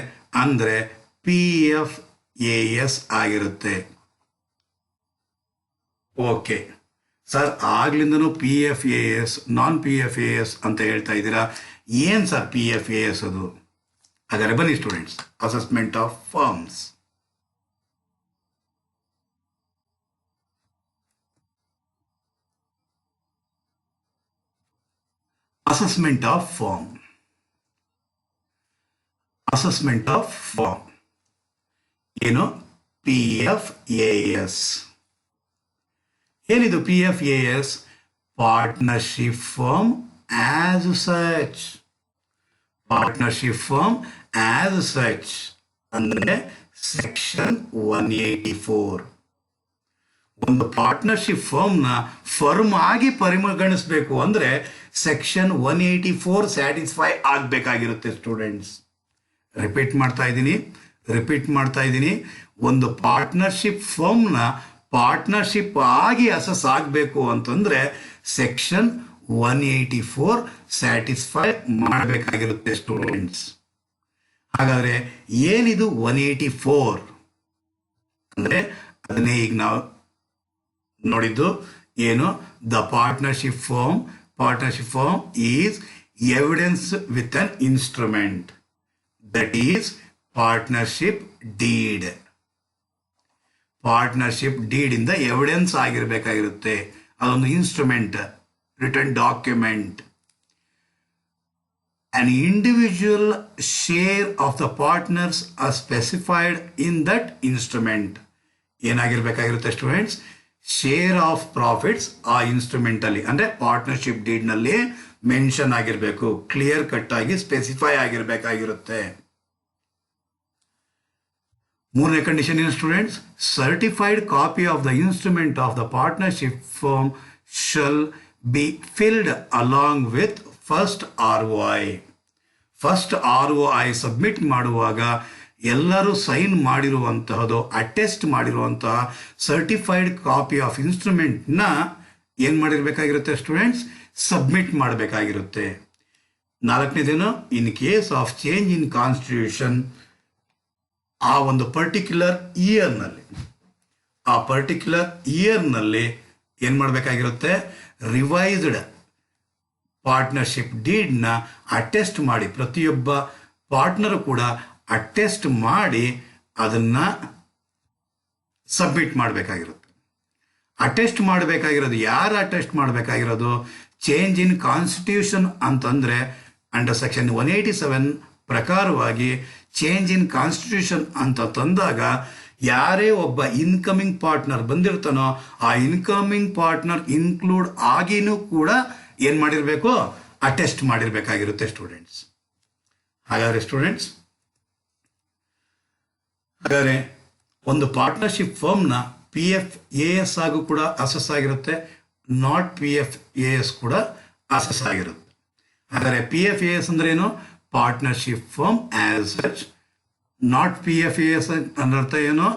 PFAS ಆಗಿರುತ್ತೆ. ಓಕೆ ಸರ್, ಆಗ್ಲಿಂದನೂ PFAS ನಾನ್ PFAS ಅಂತ ಹೇಳ್ತಾ ಇದ್ದೀರಾ, ಏನು ಸರ್ PFAS ಅದು? ಹಾಗಾದರೆ ಬನ್ನಿ students, assessment of firms. Assessment of firm. Assessment of firm ಏನು? PFAS. ಏನಿದು PFAS? Partnership firm as such. Partnership firm as such ಅಂದರೆ ಸೆಕ್ಷನ್ 184. ಒಂದು ಪಾರ್ಟ್ನರ್ಶಿಪ್ ಫರ್ಮ್ನ ಫರ್ಮ್ ಆಗಿ ಪರಿಗಣಿಸಬೇಕು ಅಂದರೆ ಸೆಕ್ಷನ್ 184 ಸ್ಯಾಟಿಸ್ಫೈ ಆಗಬೇಕಾಗಿರುತ್ತೆ ಸ್ಟೂಡೆಂಟ್ಸ್. ರಿಪೀಟ್ ಮಾಡ್ತಾ ಇದ್ದೀನಿ. ಒಂದು ಪಾರ್ಟ್ನರ್ಶಿಪ್ ಫರ್ಮ್ನ ಪಾರ್ಟ್ನರ್ಶಿಪ್ ಆಗಿ ಅಸೆಸ್ ಆಗಬೇಕು ಅಂತಂದ್ರೆ ಸೆಕ್ಷನ್ 184 ಸ್ಯಾಟಿಸ್ಫೈ ಮಾಡಬೇಕಾಗಿರುತ್ತೆ ಸ್ಟೂಡೆಂಟ್ಸ್. ಹಾಗಾದ್ರೆ ಏನಿದು 184 ಅಂದ್ರೆ ಅದನ್ನೇ ಈಗ ನಾವು ನೋಡಿದ್ದು ಏನು? The partnership firm is evidence with an instrument, that is partnership deed. Partnership deed ಇಂದ ಎವಿಡೆನ್ಸ್ ಆಗಿರಬೇಕಾಗಿರುತ್ತೆ. ಅದೊಂದು instrument, return document. An individual share of the partners are specified in that instrument. ಏನಾಗಿರ್ಬೇಕಾಗಿರುತ್ತೆ ಸ್ಟೂಡೆಂಟ್ಸ್? ಶೇರ್ ಆಫ್ ಪ್ರಾಫಿಟ್ಸ್ ಆ instrument ಅಲ್ಲಿ ಅಂದ್ರೆ partnership deed ನಲ್ಲಿ mention ಆಗಿರ್ಬೇಕು, clear cut ಆಗಿ specify ಆಗಿರ್ಬೇಕಾಗಿರುತ್ತೆ. ಮೂರನೇ ಕಂಡೀಷನ್ ಏನು students? Certified copy of the instrument of the partnership firm shall be filed along with first ROI. First ROI submit ಮಾಡುವಾಗ ಎಲ್ಲರೂ ಸೈನ್ ಮಾಡಿರುವಂತಹದ್ದು, ಅಟೆಸ್ಟ್ ಮಾಡಿರುವಂತಹ ಸರ್ಟಿಫೈಡ್ ಕಾಪಿ ಆಫ್ ಇನ್ಸ್ಟ್ರೂಮೆಂಟ್ನ ಏನು ಮಾಡಿರಬೇಕಾಗಿರುತ್ತೆ ಸ್ಟೂಡೆಂಟ್ಸ್? ಸಬ್ಮಿಟ್ ಮಾಡಬೇಕಾಗಿರುತ್ತೆ. ನಾಲ್ಕನೇದೇನು? In case of change in constitution, ಆ ಒಂದು ಪರ್ಟಿಕ್ಯುಲರ್ ಇಯರ್ನಲ್ಲಿ ಏನು ಮಾಡಬೇಕಾಗಿರುತ್ತೆ? ರಿವೈಸ್ಡ್ ಪಾರ್ಟ್ನರ್ಶಿಪ್ ಡೀಡ್ನ ಅಟೆಸ್ಟ್ ಮಾಡಿ, ಪ್ರತಿಯೊಬ್ಬ ಪಾರ್ಟ್ನರು ಕೂಡ ಅಟೆಸ್ಟ್ ಮಾಡಿ ಅದನ್ನ ಸಬ್ಮಿಟ್ ಮಾಡಬೇಕಾಗಿರುತ್ತೆ. ಅಟೆಸ್ಟ್ ಮಾಡಬೇಕಾಗಿರೋದು ಯಾರು ಅಟೆಸ್ಟ್ ಮಾಡಬೇಕಾಗಿರೋದು? ಚೇಂಜ್ ಇನ್ ಕಾನ್ಸ್ಟಿಟ್ಯೂಷನ್ ಅಂತಂದ್ರೆ ಅಂಡರ್ ಸೆಕ್ಷನ್ 187 ಪ್ರಕಾರವಾಗಿ ಚೇಂಜ್ ಇನ್ ಕಾನ್ಸ್ಟಿಟ್ಯೂಷನ್ ಅಂತ ತಂದಾಗ ಯಾರೇ ಒಬ್ಬ ಇನ್ಕಮಿಂಗ್ ಪಾರ್ಟ್ನರ್ ಬಂದಿರ್ತಾನೋ ಆ ಇನ್ಕಮಿಂಗ್ ಪಾರ್ಟ್ನರ್ ಇನ್ಕ್ಲೂಡ್ ಆಗಿನೂ ಕೂಡ ಏನ್ ಮಾಡಿರ್ಬೇಕು? ಅಟೆಸ್ಟ್ ಮಾಡಿರ್ಬೇಕಾಗಿರುತ್ತೆ ಸ್ಟೂಡೆಂಟ್ಸ್. ಹಾಗಾದ್ರೆ ಒಂದು ಪಾರ್ಟ್ನರ್ಶಿಪ್ ಫರ್ಮ್ನ PFAS ಆಗು ಕೂಡ ಅಸೆಸ್ ಆಗಿರುತ್ತೆ, ನಾಟ್ PFAS ಕೂಡ ಅಸೆಸ್ ಆಗಿರುತ್ತೆ. ಹಾಗಾದ್ರೆ PFAS ಅಂದ್ರೆ ಏನು? Partnership firm as such. Not PFAS ಅನ್ನರ್ಥ ಏನು?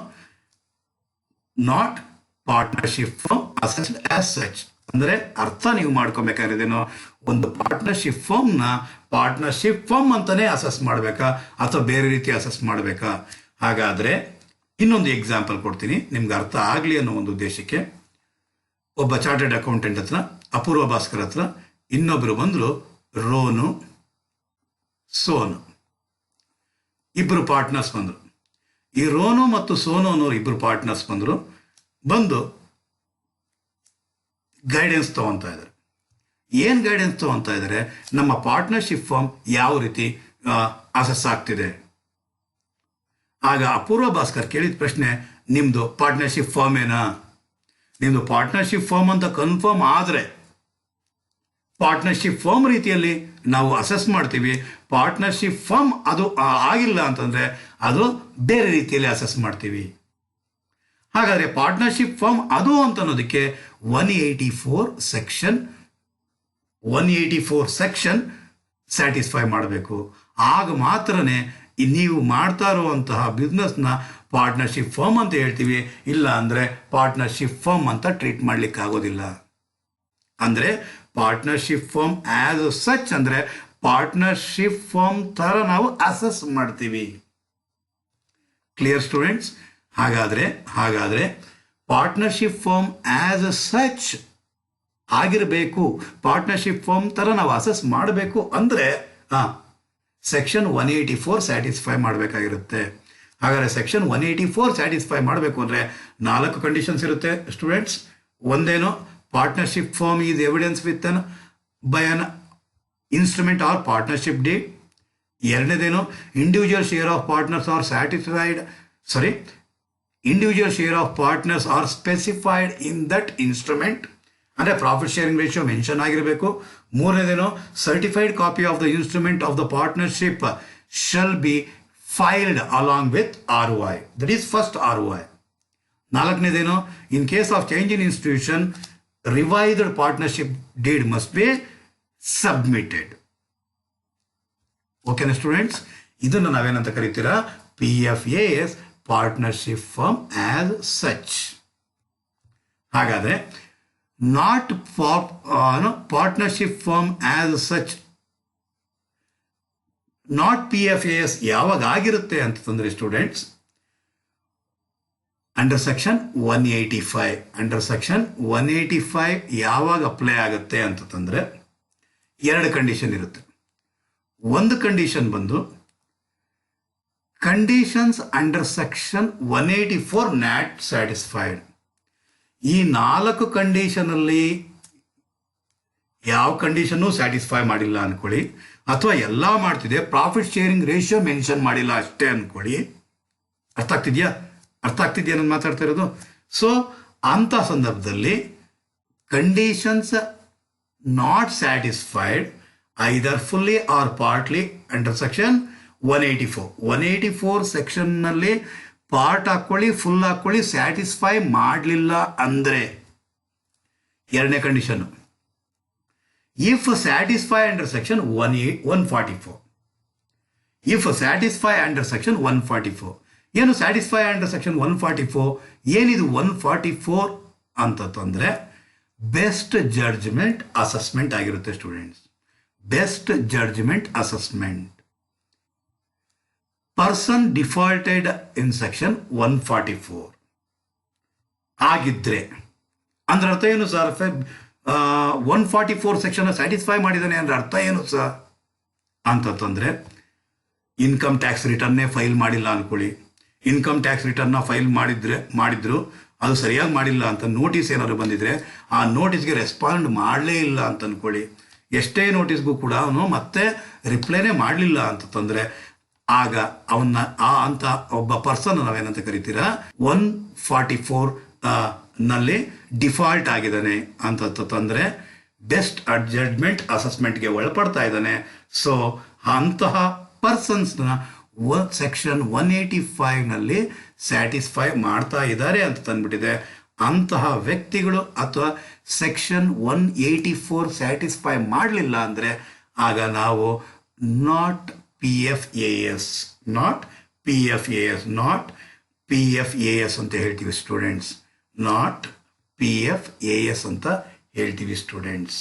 Not partnership firm assessed as such. ಅಂದ್ರೆ ಅರ್ಥ ನೀವು ಮಾಡ್ಕೊಬೇಕಾಗಿರೋದೇನೋ, ಒಂದು ಪಾರ್ಟ್ನರ್ಶಿಪ್ ಫರ್ಮ್ ಅಂತಾನೆ ಅಸೆಸ್ ಮಾಡಬೇಕಾ ಅಥವಾ ಬೇರೆ ರೀತಿ ಅಸೆಸ್ ಮಾಡಬೇಕಾ? ಹಾಗಾದ್ರೆ ಇನ್ನೊಂದು ಎಕ್ಸಾಂಪಲ್ ಕೊಡ್ತೀನಿ ನಿಮ್ಗೆ ಅರ್ಥ ಆಗ್ಲಿ ಅನ್ನೋ ಒಂದು ಉದ್ದೇಶಕ್ಕೆ. ಒಬ್ಬ ಚಾರ್ಟರ್ಡ್ ಅಕೌಂಟೆಂಟ್ ಹತ್ರ, ಅಪೂರ್ವ ಭಾಸ್ಕರ್ ಹತ್ರ ಇನ್ನೊಬ್ರು ಬಂದ್ರು, ರೋನು, ಸೋನು, ಇಬ್ರು ಪಾರ್ಟ್ನರ್ಸ್ ಬಂದ್ರು. ಈ ರೋನು ಮತ್ತು ಸೋನು ಅನ್ನೋರು ಇಬ್ರು ಪಾರ್ಟ್ನರ್ಸ್ ಬಂದು ಗೈಡೆನ್ಸ್ ತಗೊಂತಾ ಇದ್ದಾರೆ. ಏನ್ ಗೈಡೆನ್ಸ್ ತಗೊಂತಾ ಇದ್ದಾರೆ? ನಮ್ಮ ಪಾರ್ಟ್ನರ್ಶಿಪ್ ಫರ್ಮ್ ಯಾವ ರೀತಿ ಅಸೆಸ್ ಆಗ್ತಿದೆ. ಆಗ ಅಪೂರ್ವ ಭಾಸ್ಕರ್ ಕೇಳಿದ ಪ್ರಶ್ನೆ, ನಿಮ್ದು ಪಾರ್ಟ್ನರ್ಶಿಪ್ ಫರ್ಮ್ ಏನಾ? ನಿಮ್ದು ಪಾರ್ಟ್ನರ್ಶಿಪ್ ಫರ್ಮ್ ಅಂತ ಕನ್ಫರ್ಮ್ ಆದ್ರೆ ಪಾರ್ಟ್ನರ್ಶಿಪ್ ಫರ್ಮ್ ರೀತಿಯಲ್ಲಿ ನಾವು ಅಸೆಸ್ ಮಾಡ್ತೀವಿ. ಪಾರ್ಟ್ನರ್ಶಿಪ್ ಫರ್ಮ್ ಅದು ಆಗಿಲ್ಲ ಅಂತಂದ್ರೆ ಅದು ಬೇರೆ ರೀತಿಯಲ್ಲಿ ಅಸೆಸ್ ಮಾಡ್ತೀವಿ. ಹಾಗಾದ್ರೆ ಪಾರ್ಟ್ನರ್ಶಿಪ್ ಫರ್ಮ್ ಅದು ಅಂತ ಅನ್ನೋದಕ್ಕೆ 184 ಸೆಕ್ಷನ್ ಸ್ಯಾಟಿಸ್ಫೈ ಮಾಡಬೇಕು. ಆಗ ಮಾತ್ರನೇ ನೀವು ಮಾಡ್ತಾ ಇರುವಂತಹ ಬಿಸ್ನೆಸ್ನ ಪಾರ್ಟ್ನರ್ಶಿಪ್ ಫರ್ಮ್ ಅಂತ ಹೇಳ್ತೀವಿ. ಇಲ್ಲ ಅಂದ್ರೆ ಪಾರ್ಟ್ನರ್ಶಿಪ್ ಫರ್ಮ್ ಅಂತ ಟ್ರೀಟ್ ಮಾಡ್ಲಿಕ್ಕೆ ಆಗೋದಿಲ್ಲ. ಅಂದ್ರೆ ಪಾರ್ಟ್ನರ್ಶಿಪ್ ಫರ್ಮ್ ಆಸ್ ಸಚ್ ಅಂದ್ರೆ ಪಾರ್ಟ್ನರ್ಶಿಪ್ ಫರ್ಮ್ ತರ ನಾವು ಅಸೆಸ್ ಮಾಡ್ತೀವಿ. Clear students? ಹಾಗಾದ್ರೆ ಪಾರ್ಟ್ನರ್ಶಿಪ್ ಫರ್ಮ್ ಆಸ್ ಸಚ್ ಆಗಿರಬೇಕು, ಪಾರ್ಟ್ನರ್ಶಿಪ್ ಫರ್ಮ್ ತರ ನಾವು ಅಸೆಸ್ ಮಾಡಬೇಕು ಅಂದ್ರೆ ಸೆಕ್ಷನ್ 184 ಸ್ಯಾಟಿಸ್ಫೈ ಮಾಡಬೇಕಾಗಿರುತ್ತೆ. ಹಾಗಾದ್ರೆ ಸೆಕ್ಷನ್ 184 ಸ್ಯಾಟಿಸ್ಫೈ ಮಾಡಬೇಕು ಅಂದ್ರೆ 4 ಕಂಡೀಷನ್ಸ್ ಇರುತ್ತೆ ಸ್ಟೂಡೆಂಟ್ಸ್. ಒಂದೇನು? Partnership firm is evidence with by an instrument or partnership deed. ಎರಡನೇದೇನು individual share of partners or individual share of partners are specified in that instrument, ಅಂದರೆ profit sharing ratio mention ಆಗಿರಬೇಕು. ಮೂರನೇದೇನು certified copy of the instrument of the partnership shall be filed along with ROI, that is first ROI. ನಾಲ್ಕನೇದೇನು in case of change in institution revised partnership deed must be submitted. ಓಕೆನಾ students, ಇದನ್ನು ನಾವೇನಂತ ಕರಿತೀರಾ, PFAS partnership firm as such. ಹಾಗಾದರೆ not partnership firm as such, not PFAS ಯಾವಾಗ ಆಗಿರುತ್ತೆ ಅಂತಂದರೆ students, under section 185. Under section 185 ಯಾವಾಗ ಅಪ್ಲೈ ಆಗುತ್ತೆ ಅಂತಂದರೆ ಎರಡು ಕಂಡೀಷನ್ ಇರುತ್ತೆ. ಒಂದು ಕಂಡೀಷನ್ ಬಂದು conditions under section 184 not satisfied. ಈ 4 ಕಂಡೀಷನಲ್ಲಿ ಯಾವ ಕಂಡೀಷನ್ನು ಸ್ಯಾಟಿಸ್ಫೈ ಮಾಡಿಲ್ಲ ಅಂದ್ಕೊಳ್ಳಿ, ಅಥವಾ ಎಲ್ಲ ಮಾಡ್ತಿದೆ ಪ್ರಾಫಿಟ್ ಶೇರಿಂಗ್ ರೇಷಿಯೋ ಮೆನ್ಷನ್ ಮಾಡಿಲ್ಲ ಅಷ್ಟೇ ಅಂದ್ಕೊಳ್ಳಿ. ಅರ್ಥ ಆಗ್ತಿದೆಯಾ ನಾನು ಮಾತಾಡ್ತಾ ಇರೋದು? ಸೊ ಅಂಥ ಸಂದರ್ಭದಲ್ಲಿ conditions not satisfied either fully or partly under section 184 ಸೆಕ್ಷನ್ನಲ್ಲಿ ಪಾರ್ಟ್ ಹಾಕ್ಕೊಳ್ಳಿ, ಫುಲ್ ಹಾಕ್ಕೊಳ್ಳಿ, ಸ್ಯಾಟಿಸ್ಫೈ ಮಾಡಲಿಲ್ಲ ಅಂದರೆ ಎರಡನೇ ಕಂಡೀಷನ್ನು if satisfy under section 144. If satisfy under section 144 ಏನು ಸ್ಯಾಟಿಸ್ಫೈ ಅಂಡರ್ ಸೆಕ್ಷನ್ 144 ಏನಿದು 144 ಅಂತಂದರೆ ಬೆಸ್ಟ್ ಜಡ್ಜ್ಮೆಂಟ್ ಅಸೆಸ್ಮೆಂಟ್ ಆಗಿರುತ್ತೆ students. Best judgment assessment person defaulted in section 144 ಆಗಿದ್ರೆ ಅಂದ್ರೆ ಅರ್ಥ ಏನು ಸರ್? 144 ಸೆಕ್ಷನ್ ಸ್ಯಾಟಿಸ್ಫೈ ಮಾಡಿದ್ದಾನೆ ಅಂದ್ರೆ ಅರ್ಥ ಏನು ಸರ್ ಅಂತಂದರೆ ಇನ್ಕಮ್ ಟ್ಯಾಕ್ಸ್ ರಿಟರ್ನ್ನೇ ಫೈಲ್ ಮಾಡಿಲ್ಲ ಅಂದ್ಕೊಳ್ಳಿ. ಇನ್ಕಮ್ ಟ್ಯಾಕ್ಸ್ ರಿಟರ್ನ್ನ ಫೈಲ್ ಮಾಡಿದ್ರು ಅದು ಸರಿಯಾಗಿ ಮಾಡಿಲ್ಲ ಅಂತ ನೋಟಿಸ್ ಏನಾದ್ರು ಬಂದಿದ್ರೆ ಆ ನೋಟಿಸ್ಗೆ ರೆಸ್ಪಾಂಡ್ ಮಾಡಲೇ ಇಲ್ಲ ಅಂತ ಅಂದ್ಕೊಳ್ಳಿ. ಎಷ್ಟೇ ನೋಟಿಸ್ಗೂ ಕೂಡ ಅವನು ಮತ್ತೆ ರಿಪ್ಲೈನೇ ಮಾಡಲಿಲ್ಲ ಅಂತಂದರೆ ಆಗ ಅವನ್ನ ಅಂತ ಒಬ್ಬ ಪರ್ಸನ್ ನಾವೇನಂತ ಕರಿತೀರಾ 144 ನಲ್ಲಿ ಡಿಫಾಲ್ಟ್ ಆಗಿದ್ದಾನೆ ಅಂತಂದರೆ ಬೆಸ್ಟ್ ಜಡ್ಜ್ಮೆಂಟ್ ಅಸೆಸ್ಮೆಂಟ್ಗೆ ಒಳಪಡ್ತಾ ಇದ್ದಾನೆ. ಸೊ ಅಂತಹ ಪರ್ಸನ್ಸ್ನ ಸೆಕ್ಷನ್ 185ನಲ್ಲಿ ಸ್ಯಾಟಿಸ್ಫೈ ಮಾಡ್ತಾ ಇದ್ದಾರೆ ಅಂತ ತಂದ್ಬಿಟ್ಟಿದೆ. ಅಂತಹ ವ್ಯಕ್ತಿಗಳು ಅಥವಾ ಸೆಕ್ಷನ್ 184 ಸ್ಯಾಟಿಸ್ಫೈ ಮಾಡಲಿಲ್ಲ ಅಂದರೆ ಆಗ ನಾವು ನಾಟ್ PFAS ಅಂತ ಹೇಳ್ತೀವಿ ಸ್ಟೂಡೆಂಟ್ಸ್. ನಾಟ್ PFAS ಅಂತ ಹೇಳ್ತೀವಿ ಸ್ಟೂಡೆಂಟ್ಸ್.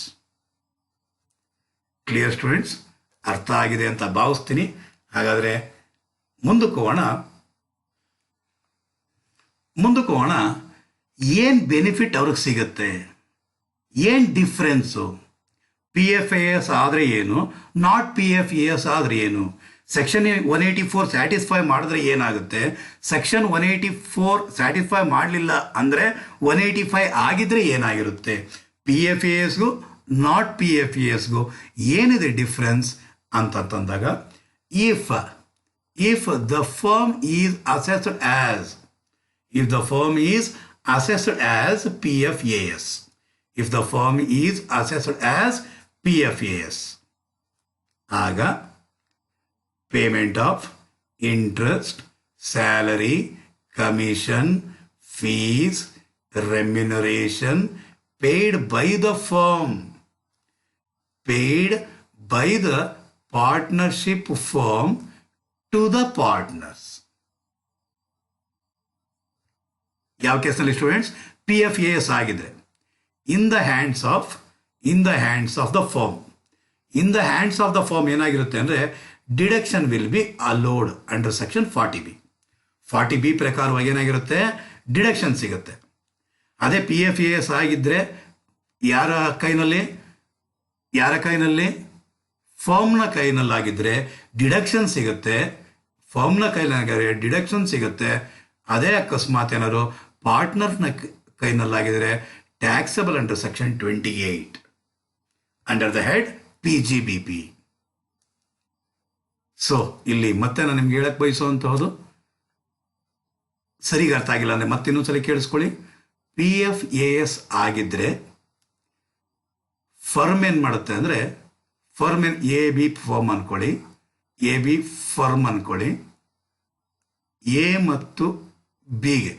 Clear students? ಅರ್ಥ ಆಗಿದೆ ಅಂತ ಭಾವಿಸ್ತೀನಿ. ಹಾಗಾದರೆ ಮುಂದಕ್ಕೆ ಹೋಗೋಣ. ಏನು ಬೆನಿಫಿಟ್ ಅವ್ರಿಗೆ ಸಿಗುತ್ತೆ, ಏನು ಡಿಫ್ರೆನ್ಸು, PFAS ಆದರೆ ಏನು, ನಾಟ್ PFAS ಆದರೆ ಏನು, ಸೆಕ್ಷನ್ 184 ಸ್ಯಾಟಿಸ್ಫೈ ಮಾಡಿದ್ರೆ ಏನಾಗುತ್ತೆ, ಸೆಕ್ಷನ್ 184 ಸ್ಯಾಟಿಸ್ಫೈ ಮಾಡಲಿಲ್ಲ ಅಂದರೆ 185 ಆಗಿದ್ರೆ ಏನಾಗಿರುತ್ತೆ, PFASಗೂ ನಾಟ್ PFASಗೂ ಏನಿದೆ ಡಿಫ್ರೆನ್ಸ್ ಅಂತಂದಾಗ if the firm is assessed as PFAS, if the firm is assessed as PFAS, ಆಗ payment of interest, salary, commission, fees, remuneration paid by the firm, paid by the partnership firm to the partners. ಯಾವ ಕೇಸ್ನಲ್ಲಿ students? PFAS ಆಗಿದ್ರೆ in the hands of the firm. In the hands of the firm ಏನಾಗಿರುತ್ತೆ ಅಂದರೆ deduction will be allowed under section 40B ಪ್ರಕಾರವಾಗಿ ಏನಾಗಿರುತ್ತೆ, deduction ಸಿಗುತ್ತೆ. ಅದೇ PFAS ಆಗಿದ್ದರೆ ಯಾರ ಕೈನಲ್ಲಿ ಫರ್ಮ್ನ ಕೈನಲ್ಲಾಗಿದ್ದರೆ ಡಿಡಕ್ಷನ್ ಸಿಗುತ್ತೆ, ಡಿಡಕ್ಷನ್ ಸಿಗುತ್ತೆ. ಅದೇ ಅಕಸ್ಮಾತ್ ಏನಾದ್ರು ಪಾರ್ಟ್ನರ್ನ ಕೈನಲ್ಲಾಗಿದ್ದರೆ taxable under section 28 under the head PGBP. So ಇಲ್ಲಿ ಮತ್ತೆ ನಾನು ನಿಮ್ಗೆ ಹೇಳಕ್ ಬಯಸುವಂತಹದ್ದು, ಸರಿಗೆ ಅರ್ಥ ಆಗಿಲ್ಲ ಅಂದರೆ ಮತ್ತೆ ಇನ್ನೊಂದ್ಸಲ ಕೇಳಿಸ್ಕೊಳ್ಳಿ. PFAS ಆಗಿದ್ರೆ ಫರ್ಮ್ ಏನು ಮಾಡುತ್ತೆ ಅಂದರೆ, ಫರ್ಮ್ ಏನು AB ಫರ್ಮ್ ಅನ್ಕೊಳ್ಳಿ, AB ಫರ್ಮ್ ಅನ್ಕೊಳ್ಳಿ, A ಮತ್ತು Bಗೆ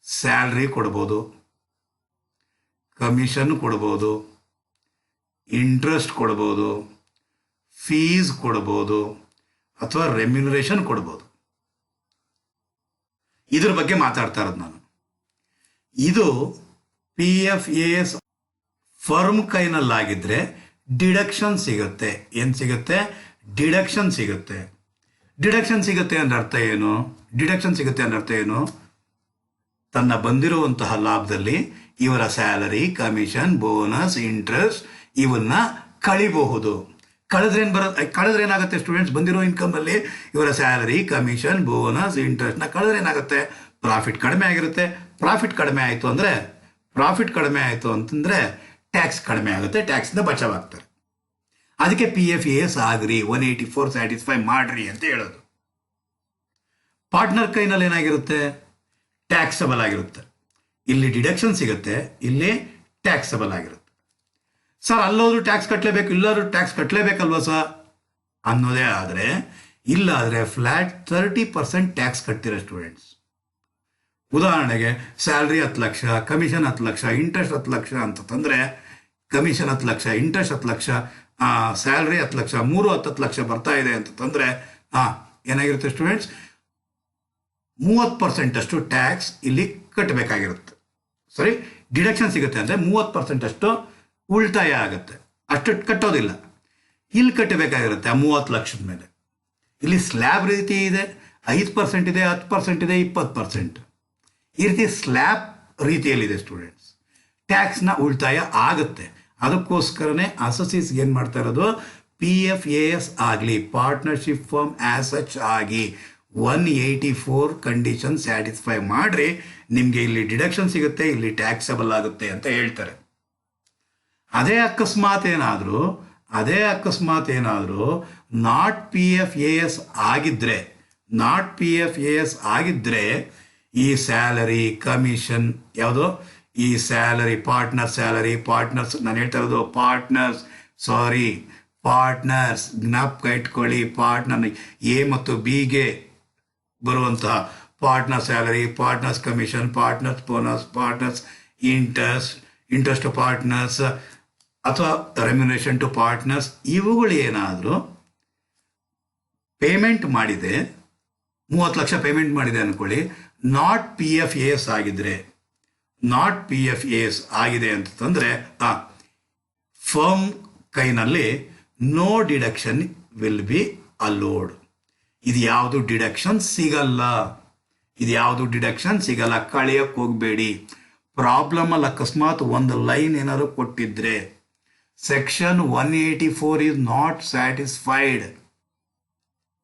ಸ್ಯಾಲ್ರಿ ಕೊಡ್ಬೋದು, ಕಮಿಷನ್ ಕೊಡ್ಬೋದು, ಇಂಟ್ರೆಸ್ಟ್ ಕೊಡ್ಬೋದು, ಫೀಸ್ ಕೊಡ್ಬೋದು, ಅಥವಾ ರೆಮ್ಯುನರೇಷನ್ ಕೊಡ್ಬೋದು. ಇದ್ರ ಬಗ್ಗೆ ಮಾತಾಡ್ತಾ ಇರೋದು ನಾನು. ಇದು PFAS ಫರ್ಮ್ ಕೈನಲ್ಲಾಗಿದ್ರೆ ಡಿಡಕ್ಷನ್ ಸಿಗುತ್ತೆ. ಏನು ಸಿಗುತ್ತೆ? ಡಿಡಕ್ಷನ್ ಸಿಗುತ್ತೆ. ಡಿಡಕ್ಷನ್ ಸಿಗುತ್ತೆ ಅಂದ್ರೆ ಅರ್ಥ ಏನು? ಡಿಡಕ್ಷನ್ ಸಿಗುತ್ತೆ ಅಂದ್ರೆ ಅರ್ಥ ಏನು? ತನ್ನ ಬಂದಿರುವಂತಹ ಲಾಭದಲ್ಲಿ ಇವರ ಸ್ಯಾಲರಿ, ಕಮಿಷನ್, ಬೋನಸ್, ಇಂಟ್ರೆಸ್ಟ್ ಇವನ್ನ ಕಳಿಬಹುದು. ಕಳೆದ್ರೆ ಏನಾಗುತ್ತೆ ಸ್ಟೂಡೆಂಟ್ಸ್? ಬಂದಿರೋ ಇನ್ಕಮ್ ಅಲ್ಲಿ ಇವರ ಸ್ಯಾಲರಿ, ಕಮಿಷನ್, ಬೋನಸ್, ಇಂಟ್ರೆಸ್ಟ್ ನ ಕಳೆದ್ರೆ ಏನಾಗುತ್ತೆ? ಪ್ರಾಫಿಟ್ ಕಡಿಮೆ ಆಗಿರುತ್ತೆ. ಪ್ರಾಫಿಟ್ ಕಡಿಮೆ ಆಯಿತು ಅಂತಂದ್ರೆ ಟ್ಯಾಕ್ಸ್ ಕಡಿಮೆ ಆಗುತ್ತೆ, ಟ್ಯಾಕ್ಸ್ನ ಬಚಾವಾಗ್ತಾರೆ. ಅದಕ್ಕೆ PFAS ಆಗ್ರಿ, 184 ಸ್ಯಾಟಿಸ್ಫೈ ಮಾಡ್ರಿ ಅಂತ ಹೇಳೋದು. ಪಾರ್ಟ್ನರ್ ಕೈನಲ್ಲಿ ಏನಾಗಿರುತ್ತೆ? ಟ್ಯಾಕ್ಸಬಲ್ ಆಗಿರುತ್ತೆ. ಇಲ್ಲಿ ಡಿಡಕ್ಷನ್ ಸಿಗುತ್ತೆ, ಇಲ್ಲಿ ಟ್ಯಾಕ್ಸಬಲ್ ಆಗಿರುತ್ತೆ. ಸರ್ ಅಲ್ಲೋದ್ರು ಟ್ಯಾಕ್ಸ್ ಕಟ್ಟಲೇಬೇಕು, ಇಲ್ಲಾದ್ರೂ ಟ್ಯಾಕ್ಸ್ ಕಟ್ಟಲೇಬೇಕಲ್ವಾ ಸರ್ ಅನ್ನೋದೇ ಆದರೆ, ಇಲ್ಲಾದರೆ ಫ್ಲ್ಯಾಟ್ 30% ಟ್ಯಾಕ್ಸ್ ಕಟ್ತಿರೋ ಸ್ಟೂಡೆಂಟ್ಸ್. ಉದಾಹರಣೆಗೆ salary 10 lakh, commission 10 lakh, interest 10 lakh ಅಂತಂದರೆ, commission 10 lakh, interest 10 lakh, salary 10 lakh, 10 lakh ಬರ್ತಾ ಇದೆ ಅಂತಂದರೆ ಏನಾಗಿರುತ್ತೆ ಸ್ಟೂಡೆಂಟ್ಸ್? 30% ಅಷ್ಟು ಟ್ಯಾಕ್ಸ್ ಇಲ್ಲಿ ಕಟ್ಟಬೇಕಾಗಿರುತ್ತೆ. ಸರಿ, ಡಿಡಕ್ಷನ್ ಸಿಗುತ್ತೆ ಅಂದರೆ 30% ಅಷ್ಟು ಉಳಿತಾಯ ಆಗುತ್ತೆ, ಅಷ್ಟು ಕಟ್ಟೋದಿಲ್ಲ. ಇಲ್ಲಿ ಕಟ್ಟಬೇಕಾಗಿರುತ್ತೆ ಆ 30 ಲಕ್ಷದ ಮೇಲೆ. ಇಲ್ಲಿ ಸ್ಲ್ಯಾಬ್ ರೀತಿ ಇದೆ, 5% ಇದೆ, 10% ಇದೆ, 20%. ಈ ರೀತಿ ಸ್ಲ್ಯಾಬ್ ರೀತಿಯಲ್ಲಿದೆ ಸ್ಟೂಡೆಂಟ್ಸ್. ಟ್ಯಾಕ್ಸ್ನ ಉಳಿತಾಯ ಆಗುತ್ತೆ. ಅದಕ್ಕೋಸ್ಕರನೇ ಅಸೋಸಿಯೇಟ್ಸ್ಗೆ ಏನು ಮಾಡ್ತಾ ಇರೋದು, PFAS ಆಗಲಿ, ಪಾರ್ಟ್ನರ್ಶಿಪ್ ಫರ್ಮ್ ಆಸ್ ಸಚ್ ಆಗಿ 184 ಕಂಡೀಷನ್ ಸ್ಯಾಟಿಸ್ಫೈ ಮಾಡ್ರಿ, ನಿಮಗೆ ಇಲ್ಲಿ ಡಿಡಕ್ಷನ್ ಸಿಗುತ್ತೆ, ಇಲ್ಲಿ ಟ್ಯಾಕ್ಸಬಲ್ ಆಗುತ್ತೆ ಅಂತ ಹೇಳ್ತಾರೆ. ಅದೇ ಅಕಸ್ಮಾತ್ ಏನಾದರೂ ನಾಟ್ PFAS ಆಗಿದ್ರೆ ಈ ಸ್ಯಾಲರಿ, ಕಮಿಷನ್ ಯಾವುದೋ, ಈ ಸ್ಯಾಲರಿ ಪಾರ್ಟ್ನರ್ಸ್ ನಾನು ಹೇಳ್ತಾ ಇರೋದು ಪಾರ್ಟ್ನರ್ಸ್ ಜ್ಞಾಪಕ ಇಟ್ಕೊಳ್ಳಿ. ಪಾರ್ಟ್ನರ್ A ಮತ್ತು Bಗೆ ಬರುವಂತಹ partner salary, partners commission, partners bonus, partners interest to partners ಅಥವಾ ರೆಮ್ಯುನರೇಷನ್ ಟು ಪಾರ್ಟ್ನರ್ಸ್, ಇವುಗಳು ಏನಾದರೂ ಪೇಮೆಂಟ್ ಮಾಡಿದೆ, 30 ಲಕ್ಷ ಪೇಮೆಂಟ್ ಮಾಡಿದೆ ಅಂದ್ಕೊಳ್ಳಿ, ನಾಟ್ PFAS ಆಗಿದೆ ಅಂತಂದರೆ ಫರ್ಮ್ ಕೈನಲ್ಲಿ no deduction will be allowed. ಇದು ಯಾವುದು ಡಿಡಕ್ಷನ್ ಸಿಗಲ್ಲ. ಕಳೆಯಕ್ಕೆ ಹೋಗಬೇಡಿ. ಪ್ರಾಬ್ಲಮಲ್ಲಿ ಅಕಸ್ಮಾತ್ ಒಂದು ಲೈನ್ ಏನಾದ್ರು ಕೊಟ್ಟಿದ್ರೆ, ಸೆಕ್ಷನ್ 184 ಈಸ್ ನಾಟ್ ಸ್ಯಾಟಿಸ್ಫೈಡ್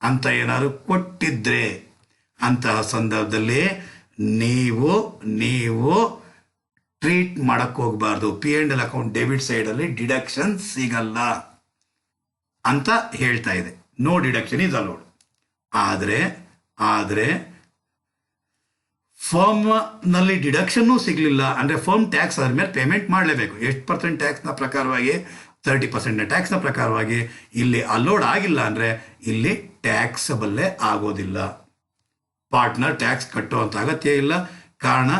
ಅಂತ ಏನಾದ್ರು ಕೊಟ್ಟಿದ್ರೆ, ಅಂತಹ ಸಂದರ್ಭದಲ್ಲಿ ನೀವು ಟ್ರೀಟ್ ಮಾಡಕ್ಕೆ ಹೋಗಬಾರ್ದು. P&L ಅಕೌಂಟ್ ಡೆಬಿಟ್ ಸೈಡಲ್ಲಿ ಡಿಡಕ್ಷನ್ ಸಿಗಲ್ಲ ಅಂತ ಹೇಳ್ತಾ ಇದೆ. No deduction is allowed. ಆದರೆ ಫರ್ಮ್ನಲ್ಲಿ ಡಿಡಕ್ಷನ್ನೂ ಸಿಗಲಿಲ್ಲ ಅಂದರೆ ಫರ್ಮ್ ಟ್ಯಾಕ್ಸ್ ಅದ್ರ ಮೇಲೆ ಪೇಮೆಂಟ್ ಮಾಡಲೇಬೇಕು. ಎಷ್ಟು % ಟ್ಯಾಕ್ಸ್ನ ಪ್ರಕಾರವಾಗಿ? 30% ಟ್ಯಾಕ್ಸ್ನ ಪ್ರಕಾರವಾಗಿ. ಇಲ್ಲಿ ಅಲೋಡ್ ಆಗಿಲ್ಲ ಅಂದರೆ ಇಲ್ಲಿ ಟ್ಯಾಕ್ಸಬಲ್ಲೇ ಆಗೋದಿಲ್ಲ. ಪಾರ್ಟ್ನರ್ ಟ್ಯಾಕ್ಸ್ ಕಟ್ಟುವಂಥ ಅಗತ್ಯ ಇಲ್ಲ. ಕಾರಣ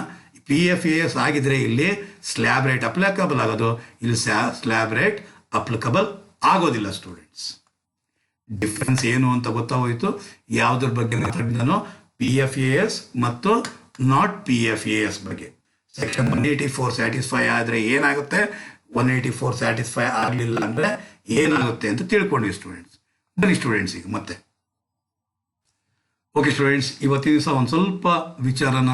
PFAS ಆಗಿದ್ರೆ ಇಲ್ಲಿ ಸ್ಲ್ಯಾಬ್ ರೇಟ್ ಅಪ್ಲಿಕಬಲ್ ಆಗೋದು, ಇಲ್ಲಿ ಸ್ಲ್ಯಾಬ್ ರೇಟ್ ಅಪ್ಲಿಕಬಲ್ ಆಗೋದಿಲ್ಲ. ಸ್ಟೂಡೆಂಟ್ಸ್, ಡಿಫ್ರೆನ್ಸ್ ಏನು ಅಂತ ಗೊತ್ತಾಗೋಯ್ತು. ಯಾವುದ್ರ ಬಗ್ಗೆ ಮಾತಾಡಿದಾನೋ, PFAS ಮತ್ತು ನಾಟ್ PFAS ಬಗ್ಗೆ. ಸೆಕ್ಷನ್ 184 ಸ್ಯಾಟಿಸ್ಫೈ ಆದರೆ ಏನಾಗುತ್ತೆ, 184 ಸ್ಯಾಟಿಸ್ಫೈ ಆಗಲಿಲ್ಲ ಅಂದರೆ ಏನಾಗುತ್ತೆ ಅಂತ ತಿಳ್ಕೊಂಡ್ವಿ ಸ್ಟೂಡೆಂಟ್ಸ್. ಬನ್ನಿ ಸ್ಟೂಡೆಂಟ್ಸ್, ಈಗ ಮತ್ತೆ ಓಕೆ ಸ್ಟೂಡೆಂಟ್ಸ್, ಇವತ್ತಿನ ದಿವಸ ಒಂದು ಸ್ವಲ್ಪ ವಿಚಾರನ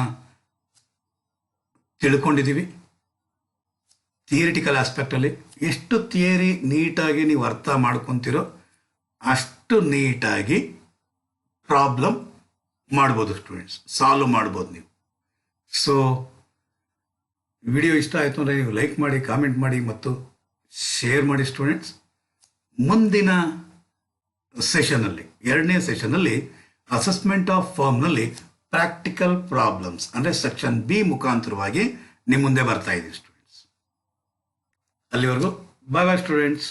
ತಿಳ್ಕೊಂಡಿದ್ದೀವಿ. ಥಿಯರಿಟಿಕಲ್ ಆಸ್ಪೆಕ್ಟಲ್ಲಿ ಎಷ್ಟು ಥಿಯರಿ ನೀಟಾಗಿ ನೀವು ಅರ್ಥ ಮಾಡ್ಕೊತಿರೋ ಅಷ್ಟು ನೀಟಾಗಿ ಪ್ರಾಬ್ಲಮ್ ಮಾಡ್ಬೋದು ಸ್ಟೂಡೆಂಟ್ಸ್, ಸಾಲ್ವ್ ಮಾಡ್ಬೋದು ನೀವು. ಸೊ ವಿಡಿಯೋ ಇಷ್ಟ ಆಯಿತು ಅಂದರೆ ನೀವು ಲೈಕ್ ಮಾಡಿ, ಕಾಮೆಂಟ್ ಮಾಡಿ ಮತ್ತು ಶೇರ್ ಮಾಡಿ ಸ್ಟೂಡೆಂಟ್ಸ್. ಮುಂದಿನ ಸೆಷನಲ್ಲಿ, 2ನೇ ಸೆಷನಲ್ಲಿ ಅಸೆಸ್ಮೆಂಟ್ ಆಫ್ ಫಾರ್ಮ್ನಲ್ಲಿ ಪ್ರಾಕ್ಟಿಕಲ್ ಪ್ರಾಬ್ಲಮ್ಸ್ ಅಂದರೆ ಸೆಕ್ಷನ್ ಬಿ ಮುಖಾಂತರವಾಗಿ ನಿಮ್ಮ ಮುಂದೆ ಬರ್ತಾ ಇದ್ದೀವಿ ಸ್ಟೂಡೆಂಟ್ಸ್. ಅಲ್ಲಿವರೆಗೂ ಬಾಯ್ ಬಾಯ್ ಸ್ಟೂಡೆಂಟ್ಸ್.